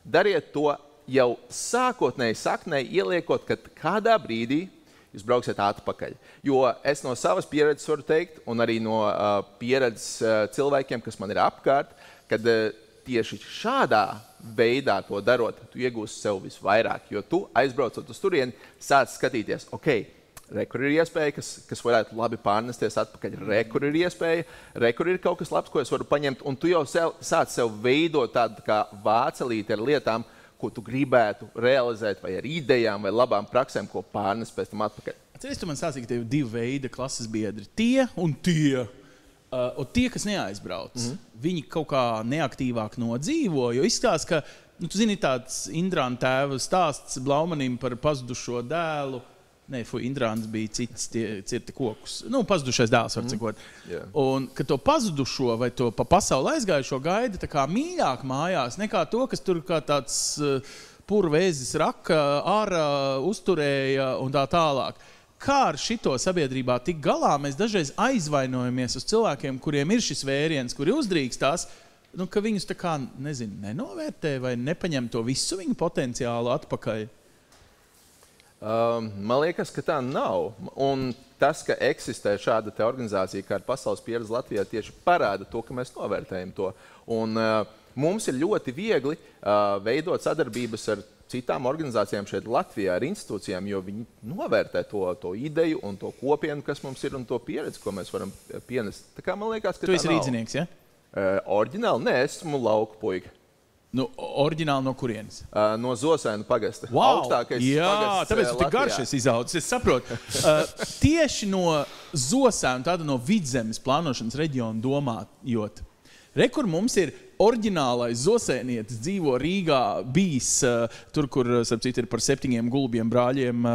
dariet to jau sākotnēji saknei ieliekot, ka kādā brīdī jūs brauksiet atpakaļ. Jo es no savas pieredzes varu teikt, un arī no pieredzes cilvēkiem, kas man ir apkārt, kad tieši šādā veidā to darot, tu iegūsi sev visvairāk, jo tu aizbraucot uz turieni, sāc skatīties, Rekur ir iespēja, kas varētu labi pārnesties atpakaļ. Rekur ir iespēja, rekur ir kaut kas labs, ko es varu paņemt, un tu jau sāc sev veidot tādu kā vācelīti ar lietām, ko tu gribētu realizēt, vai ar idejām, vai labām praksēm, ko pārnes pēc tam atpakaļ? Atceries, tu man sācīji, ka tev ir 2 veidi klases biedri. Tie un tie. Un tie, kas neaizbrauc, viņi kaut kā neaktīvāk nodzīvo, jo izskatās, ka, tu zini, tāds Indrāna tēva stāsts Blaumanim par pazudušo dēlu. Nē, Indrāns bija cits, cirti kokus. Pazudušais dēls, var cikot. Un, ka to pazudušo vai to pa pasauli aizgājušo gaida tā kā mīļāk mājās, nekā to, kas tur kā tāds purvēzis raka, ārā uzturēja un tā tālāk. Kā ar šito sabiedrībā tik galā, mēs dažreiz aizvainojamies uz cilvēkiem, kuriem ir šis vēriens, kuri uzdrīkstās, ka viņus tā kā, nenovērtē vai nepaņem to visu viņu potenciālu atpakaļ. Man liekas, ka tā nav. Un tas, ka eksistē šāda te organizācija, kā ar Pasaules pieredzi Latvijā, tieši parāda to, ka mēs novērtējam to. Un mums ir ļoti viegli veidot sadarbības ar citām organizācijām šeit Latvijā, ar institūcijām, jo viņi novērtē to ideju un to kopienu, kas mums ir, un to pieredzi, ko mēs varam pienest. Tā kā man liekas, ka tu esi rīdzinieks, ja? Oriģināli? Nē, esmu lauku puika. Oriģināli no kurienes? No Zosēnu pagasta. Wow! Augstākais jā, pagasts tāpēc tu tik Latvijā. garš esi izaudzis, es saprotu. Tieši no Zosēnu, tāda no Vidzemes plānošanas reģiona domājot. Kur mums ir oriģinālais zosēnietis, dzīvo Rīgā, bijis tur, kur, starp citu, ir par 7 gulbiem brāļiem,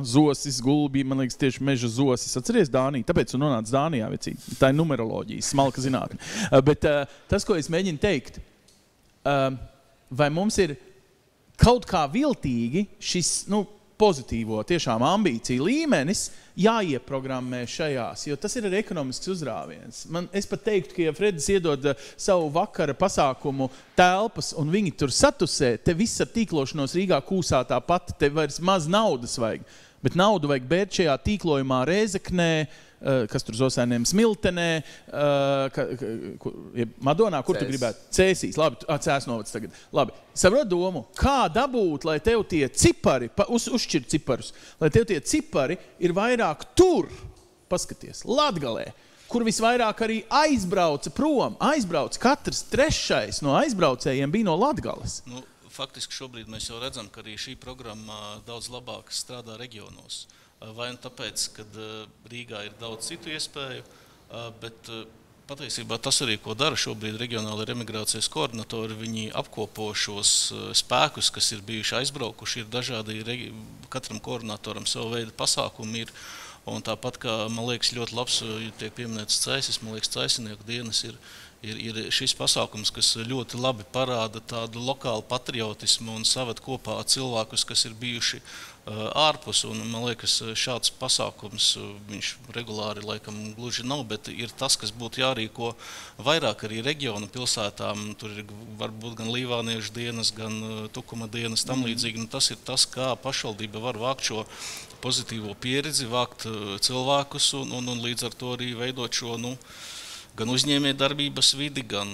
zosis, gulbi, man liekas, tieši meža zosis. Atceries Dāniju? Tāpēc tu nonāc Dānijā, vecīt. Tā ir numeroloģija, smalka zinātne. Bet tas, ko es mēģinu teikt, vai mums ir kaut kā viltīgi šis, pozitīvo tiešām ambīciju līmenis jāieprogrammē šajās, jo tas ir arī ekonomisks uzrāviens. Es pat teiktu, ka ja Fredis iedod savu vakara pasākumu telpas un viņi tur satusē, te viss ar tīklošanos Rīgā kūsā tāpat, te vairs maz naudas vajag. Bet naudu vajag bērt šajā tīklojumā Rēzeknē, kas tur Zosēniem Smiltenē, Madonā, kur tu gribētu? Cēsīs, labi, Cēsnovads tagad. Labi, saprot domu, kā dabūt, lai tev tie cipari, uzšķirt ciparus, lai tev tie cipari ir vairāk tur, paskaties, Latgalē, kur visvairāk arī aizbrauca prom, katrs 3. no aizbraucējiem bija no Latgales. Faktiski šobrīd mēs jau redzam, ka arī šī programma daudz labāk strādā reģionos. Vai tāpēc, ka Rīgā ir daudz citu iespēju, bet patiesībā tas arī, ko dara šobrīd reģionāli emigrācijas koordinatori, viņi apkopo šos spēkus, kas ir bijuši aizbraukuši, ir dažādi, katram koordinatoram savu veidu pasākumi ir. Un tāpat, kā, man liekas, ļoti labs, tiek pieminēts Cēsis, man liekas, Cēsinieku dienas ir šis pasākums, kas ļoti labi parāda tādu lokālu patriotismu un saved kopā cilvēkus, kas ir bijuši ārpus. Un, man liekas, šāds pasākums, viņš regulāri laikam gluži nav, bet ir tas, kas būtu jārīko vairāk arī reģionu pilsētām. Tur ir varbūt gan līvāniešu dienas, gan tukuma dienas, tam līdzīgi. Tas ir tas, kā pašvaldība var vākt šo pozitīvo pieredzi, vākt cilvēkus un līdz ar to arī veidot šo, gan uzņēmējdarbības vidi, gan,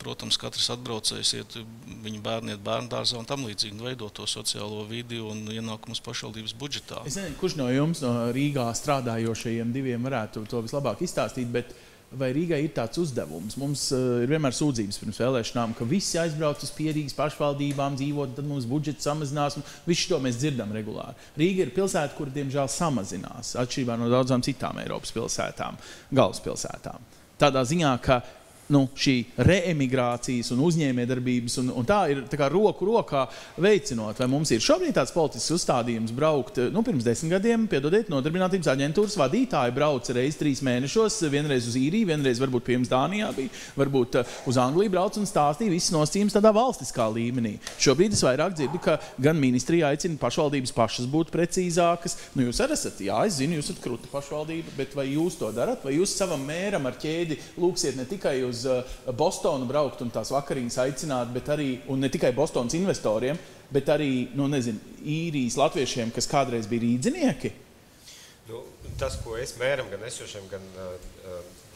protams, katrs atbraucējs iet, viņa bērni iet bērndārzā un tam līdzīgi veidot to sociālo vidi un ienākumus pašvaldības budžetā. Es nezinu, kurš no jums, no Rīgā strādājošajiem diviem varētu to vislabāk izstāstīt, bet vai Rīgai ir tāds uzdevums? Mums ir vienmēr sūdzības pirms vēlēšanām, ka visi aizbrauc uz pierīgas pašvaldībām dzīvot, tad mums budžets samazinās, un visu to mēs dzirdam regulāri. Rīga ir pilsēta, kur, diemžēl, samazinās, atšķirībā no daudzām citām Eiropas pilsētām, galvaspilsētām. Tādā ziņā, ka šī reemigrācijas un uzņēmējdarbības un tā ir tā kā roku rokā veicinot. Vai mums ir šobrīd tāds politisks uzstādījums braukt, pirms 10 gadiem, piedodiet, nodarbinātības aģentūras vadītāji brauc reiz 3 mēnešos, vienreiz uz Īriju, vienreiz varbūt pie jums Dānijā bija, varbūt uz Angliju brauc un stāstīja visas nosacījumus tādā valstiskā līmenī. Šobrīd es vairāk dzirdu, ka gan ministrija aicina pašvaldības pašas būt precīzākas. Jūs arī esat, jā, es zinu, jūs esat kruta pašvaldība, bet vai jūs to darat? Vai jūs savam mēram ar ķēdi lūksiet ne tikai uz Bostonu braukt un tās vakariņas aicināt, bet arī, un ne tikai Bostonas investoriem, bet arī, īrijas latviešiem, kas kādreiz bija rīdzinieki? Tas, ko es mēram, gan esošiem, gan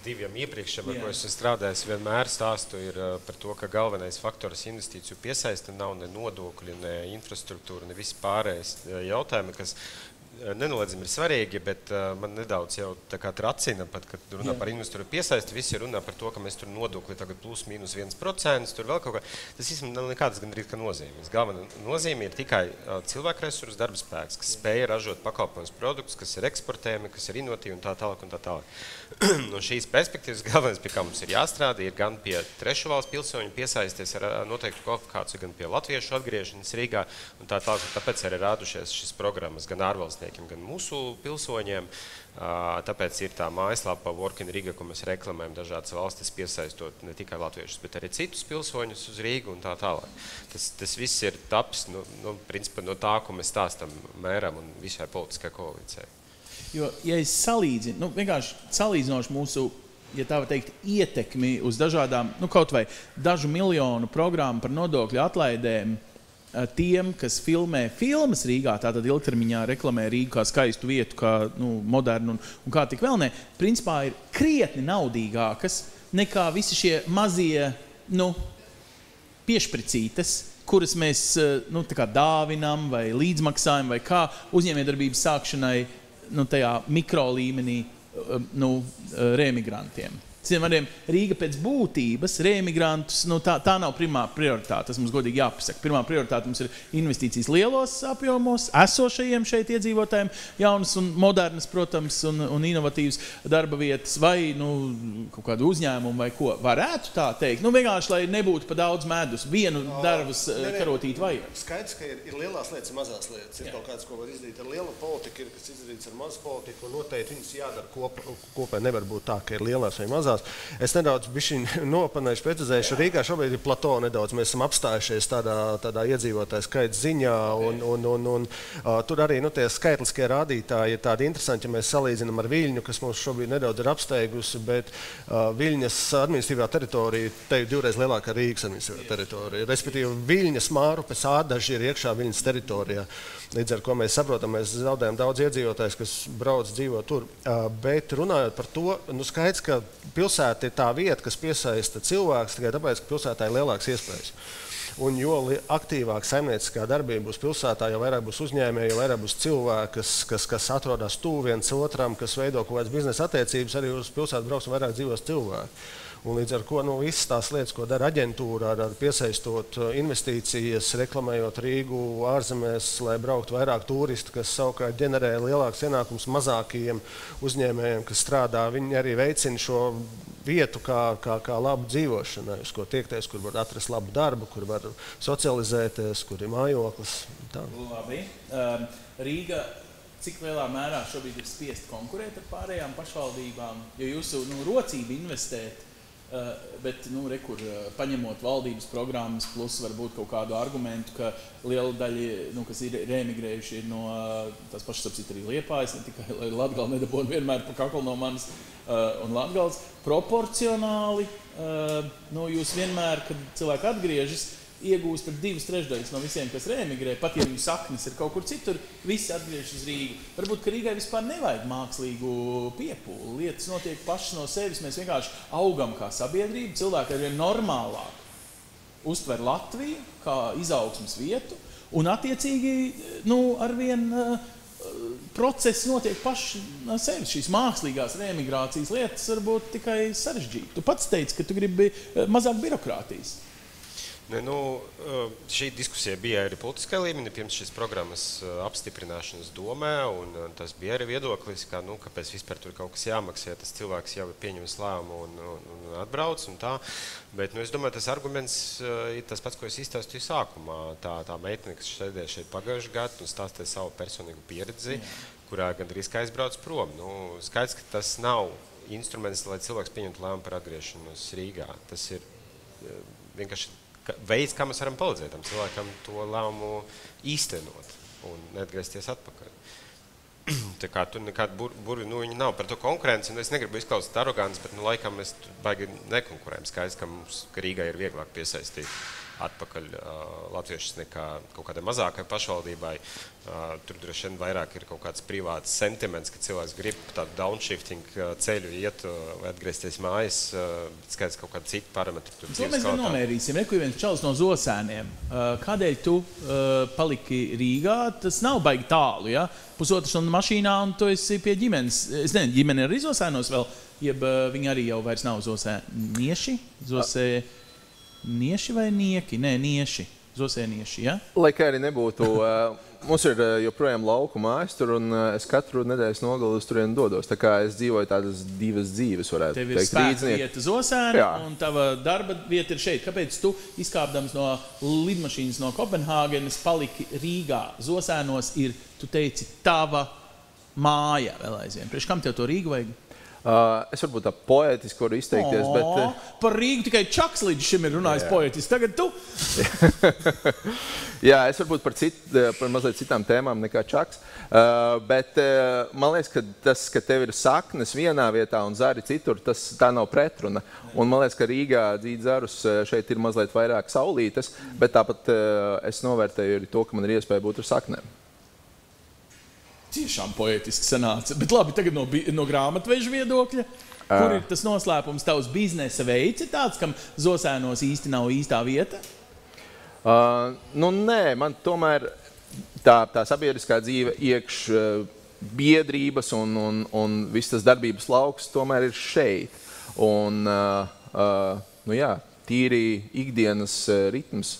diviem iepriekšiem, ar ko es strādājis, vienmēr stāstu ir par to, ka galvenais faktors investīciju piesaista nav ne nodokļi, ne infrastruktūra, ne visi pārējais jautājumi, kas nenoliedzami ir svarīgi, bet man nedaudz jau tā kā tracina, pat, kad runā par investoru piesaisti, visi runā par to, ka mēs tur nodokli tagad plus mīnus 1%, tur vēl kaut kā. Tas īstenībā nav nekādas gandrīz kā nozīmes. Galvenā nozīme ir tikai cilvēku resursu darba spēks, kas spēja ražot pakalpojumus produktus, kas ir eksportējami, kas ir inovatīvi un tā tālāk un tā tālāk. No šīs perspektīvas galvenais, pie kā mums ir jāstrādā, ir gan pie trešu valsts pilsoņu piesaisties ar noteiktu kvalifikāciju, gan pie latviešu atgriešanas Rīgā un tā tālāk. Tāpēc arī rādušies šis programmas gan ārvalstniekiem, gan mūsu pilsoņiem. Tāpēc ir tā mājaslapa Work in Riga, ko mēs reklamējam dažādas valstis, piesaistot ne tikai latviešus, bet arī citus pilsoņus uz Rīgu un tā tālāk. Tas viss ir taps principā no tā, ko mēs stāstam mēram un visai politiskai koalīcijai. Jo, ja es salīdzinu, vienkārši salīdzinoši mūsu, ja tā var teikt, ietekmi uz dažādām, kaut vai dažu miljonu programmu par nodokļu atlaidēm, tiem, kas filmē filmas Rīgā, tātad ilgtermiņā reklamē Rīgu kā skaistu vietu, kā modernu un kā tik vēl ne, principā ir krietni naudīgākas nekā visi šie mazie, piešpricītes, kuras mēs tā kā dāvinam vai līdzmaksājam vai kā uzņēmējdarbības sākšanai tajā mikro līmenī reemigrantiem. Rīga pēc būtības, reemigrantus, tā nav primā prioritāte, tas mums godīgi jāpasaka. Pirmā prioritāte mums ir investīcijas lielos apjomos, esošajiem šeit iedzīvotājiem, jaunas un modernas, protams, un inovatīvas darba vietas, vai kaut kādu uzņēmumu vai ko. Varētu tā teikt, vienkārši, lai nebūtu pa daudz medus, vienu darbus karotīt vajag. Skaidrs, ka ir lielās lietas un mazās lietas. Ir kaut kāds, ko var izdarīt ar lielu politiku, ir kas izdarīts ar mazu politiku, un noteikti viņas jādara kopā. Nevar būt tā, ka ir lielās vai mazās. Es nedaudz nopanējuši, precizējuši. Rīgā šobrīd ir plato nedaudz. Mēs esam apstājušies tādā iedzīvotāju skaita ziņā. Un tur arī tie skaitliskie rādītāji ir tādi interesanti, ja mēs salīdzinām ar Viļņu, kas mums šobrīd nedaudz ir apsteigusi, bet Viļņas administratīvā teritorija te ir 2 reizes lielākā Rīgas administratīvā teritorija. Respektīvi, Viļņas, Mārupes, Ādaži ir iekšā Viļņas teritorijā. Līdz ar ko mēs saprotam, mēs zaudējam daudz iedzīvotājus, kas brauc dzīvo tur. Bet runājot par to, skaidrs, ka pilsēta ir tā vieta, kas piesaista cilvēkus tikai tāpēc, ka pilsētā ir lielāks iespējas. Un jo aktīvāk saimnieciskā darbība būs pilsētā, jo vairāk būs uzņēmēji, jo vairāk būs cilvēki, kas atrodas tuvu viens otram, kas veido kaut kādas biznesa attiecības, arī uz pilsētu brauks un vairāk dzīvos cilvēki. Un līdz ar ko visas tās lietas, ko dara aģentūra, ar piesaistot investīcijas, reklamējot Rīgu ārzemēs, lai brauktu vairāk turistu, kas savukārt ģenerē lielākus ienākumus mazākajiem uzņēmējiem, kas strādā, viņi arī veicina šo vietu kā labu dzīvošanai, uz ko tiekties, kur var atrast labu darbu, kur var socializēties, kur ir mājoklis. Tā. Labi. Rīga cik lielā mērā šobrīd ir spiest konkurēt ar pārējām pašvaldībām, jo jūsu rocība investēt, bet, rekur, paņemot valdības programmas, plus varbūt kaut kādu argumentu, ka liela daļa, kas ir reemigrējuši, ir no tās pašas apsit arī Liepājas, ne tikai, lai Latgala nedabūtu vienmēr pa kaklu no manis un Latgales, proporcionāli, jūs vienmēr, kad cilvēki atgriežas, iegūst par 2/3 no visiem, kas reemigrē, pat ja viņu saknes ir kaut kur citur, visi atgriežas uz Rīgu. Varbūt, ka Rīgai vispār nevajag mākslīgu piepūli. Lietas notiek pašas no sevis, mēs vienkārši augam kā sabiedrība, cilvēki arvien normālāk uztver Latviju kā izaugsmes vietu, un attiecīgi, arvien procesi notiek paši no sevis. Šīs mākslīgās reemigrācijas lietas varbūt tikai sarežģīti. Tu pats teici, ka tu gribi mazāk birokrātijas. Šī diskusija bija arī politiskā līmenī pirms šīs programmas apstiprināšanas domē, un tas bija arī viedoklis, ka, kāpēc vispār tur kaut kas jāmaksā, ja tas cilvēks jau ir pieņemis lēmumu un atbrauc un tā. Bet, es domāju, tas arguments ir tas pats, ko es izstāstīju sākumā. Tā meitene, kas sēdēja šeit pagājušajā gadā un stāstīja savu personīgu pieredzi, kurā gandrīz kā aizbrauc prom. Skaidrs, ka tas nav instruments, lai cilvēks pieņemtu lēmumu par atgriešanos Rīgā. Tas ir vienkārši veids, kā mēs varam palīdzēt tam cilvēkam to lēmumu īstenot un neatgriezties atpakaļ. Tā kā tur nekāda burvi, viņi nav par to konkurenci, un es negribu izklausīt arogants, bet laikam mēs baigi nekonkurējam. Skaidrs, ka Rīgai ir vieglāk piesaistīt atpakaļ latviešus nekā kaut kādai mazākai pašvaldībai. Tur droši vien vairāk ir kaut kāds privāts sentiments, ka cilvēks grib tādu downshifting ceļu iet vai atgriezties mājas, bet skaidrs kaut kādi citi parametri. To mēs nomērīsim. Reku viens čalis no Zosēniem. Kādēļ tu paliki Rīgā? Tas nav baigi tālu, ja? Pusotru stundu mašīnā un tu esi pie ģimenes. Es nezinu, ģimene ir arī Zosēnos vēl, jeb viņi arī jau vairs nav Zosēnieši? Zosēnieši vai nieki? Nē, nieši. Zosēnieši, ja? Lai kā arī nebūtu, mums ir joprojām lauku mājas tur, un es katru nedēļas nogali uz turien dodos. Tā kā es dzīvoju tādas divas dzīves, varētu teikt. Tev ir spēka vieta Zosēna, un tava darba vieta ir šeit. Kāpēc tu, izkāpdams no lidmašīnas no Kopenhāgenes, paliki Rīgā? Zosēnos ir, tu teici, tava māja vēl aizvien. Priekš kam tev to Rīgu vajag? Es varbūt tā poētiski varu izteikties, bet... Par Rīgu tikai Čaks līdz šim ir runājis poētiski. Tagad tu? Jā, es varbūt par mazliet citām tēmām nekā Čaks. Bet man liekas, ka tas, ka tev ir saknes vienā vietā un zari citur, tā nav pretruna. Un man liekas, ka Rīgā dzīt zarus šeit ir mazliet vairāk saulītes, bet tāpat es novērtēju arī to, ka man ir iespēja būt ar saknēm. Tiešām poētiski sanāca. Bet labi, tagad no grāmatveža viedokļa, kur ir tas noslēpums tavs biznesa veids, ir tāds, kam Zosēnos īsti nav īstā vieta? Nē, man tomēr tā sabiedriskā dzīve iekš biedrības un viss tas darbības lauks tomēr ir šeit. Un, tīri ikdienas ritms.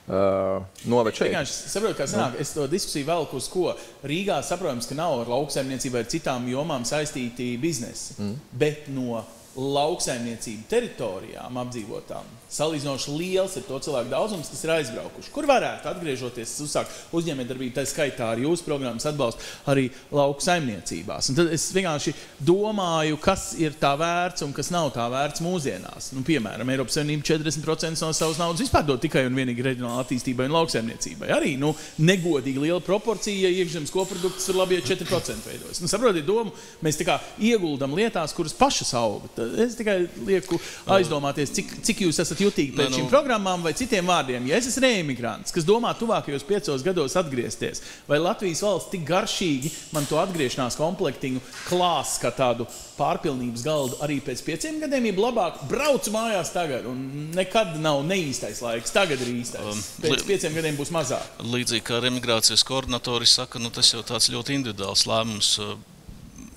Noved šeit. Vienkārši saprotu, kā sanāk, es to diskusiju velku uz ko. Rīgā saprotams, ka nav ar lauksaimniecību ar citām jomām saistīti biznesi, bet no lauksaimniecību teritorijām apdzīvotām salīdzinoši liels ir to cilvēku daudzums, kas ir aizbraukuši. Kur varētu atgriežoties, uzsākt uzņēmējdarbību, tā skaitā ar jūsu programmas atbalstu arī lauksaimniecībās. Un tad es vienkārši domāju, kas ir tā vērts un kas nav tā vērts mūsdienās. Piemēram, Eiropas Savienība 40% no savas naudas vispār dod tikai un vienīgi reģionāla attīstībai un lauksaimniecībai. Arī negodīgi liela proporcija, ja iekšzemes koprodukts ir labi, ja 4% veidojas. Saprotiet domu, mēs tā kā ieguldam lietās, kuras pašas auga. Es tikai lieku aizdomāties, cik jūs esat jutīgi pēc šīm programmām vai citiem vārdiem. Ja es esmu reemigrants, kas domā tuvākajos 5 gados atgriezties, vai Latvijas valsts tik garšīgi man to atgriešanās komplektiņu klās kā tādu pārpilnības galdu arī pēc 5 gadiem, ja labāk braucu mājās tagad un nekad nav neīstais laiks, tagad ir īstais. Pēc 5 gadiem būs mazāk. Līdzīgi kā emigrācijas koordinatori saka, tas jau tāds ļoti individuāls lēmums,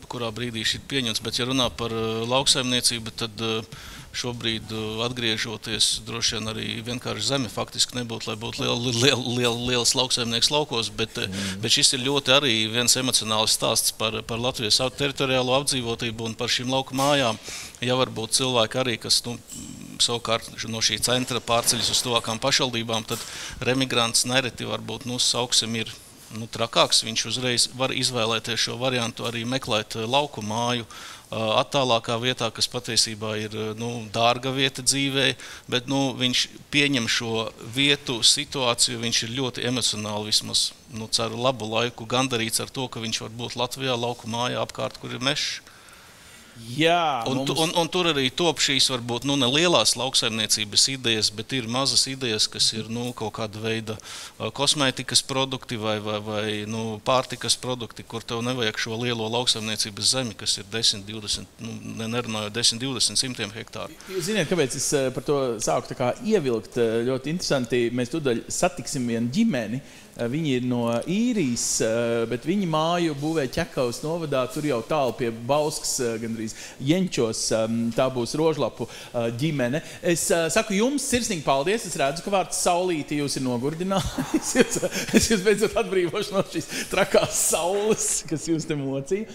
kurā brīdī šī ir pieņemts, bet ja runā par lauksaimniecību, tad šobrīd atgriežoties droši vien arī vienkārši zeme faktiski nebūtu, lai būtu liels lauksaimnieks laukos, bet šis ir ļoti arī viens emocionāls stāsts par Latvijas teritoriālo apdzīvotību un par šīm lauku mājām. Ja varbūt cilvēki arī, kas savukārt no šī centra pārceļas uz tuvākām pašvaldībām, tad remigrants nereti varbūt sauksim ir trakāks, viņš uzreiz var izvēlēties šo variantu arī meklēt lauku māju attālākā vietā, kas patiesībā ir dārga vieta dzīvē, bet viņš pieņem šo vietu, situāciju, viņš ir ļoti emocionāli vismaz ceru labu laiku gandarīts ar to, ka viņš var būt Latvijā lauku mājā apkārt, kur ir mežs. Jā, un tur arī top šīs varbūt ne lielās lauksaimniecības idejas, bet ir mazas idejas, kas ir kaut kāda veida kosmētikas produkti vai pārtikas produkti, kur tev nevajag šo lielo lauksaimniecības zemi, kas ir 10, 20, nerunājot 10, 20, 100 hektāru. Jūs ziniet, kāpēc es par to sāku ievilkt? Ļoti interesanti, mēs tūdaļ satiksim vienu ģimeni. Viņi ir no Īrijas, bet viņi māju būvē Ķekavas novadā, tur jau tālu pie Bauskas, gandrīz Jeņčos, tā būs Rožlapu ģimene. Es saku jums sirsnīgi paldies, es redzu, ka vārds saulīti jūs ir nogurdinājis. Es jūs beidzot atbrīvošu no šīs trakās saules, kas jūs te mocīja.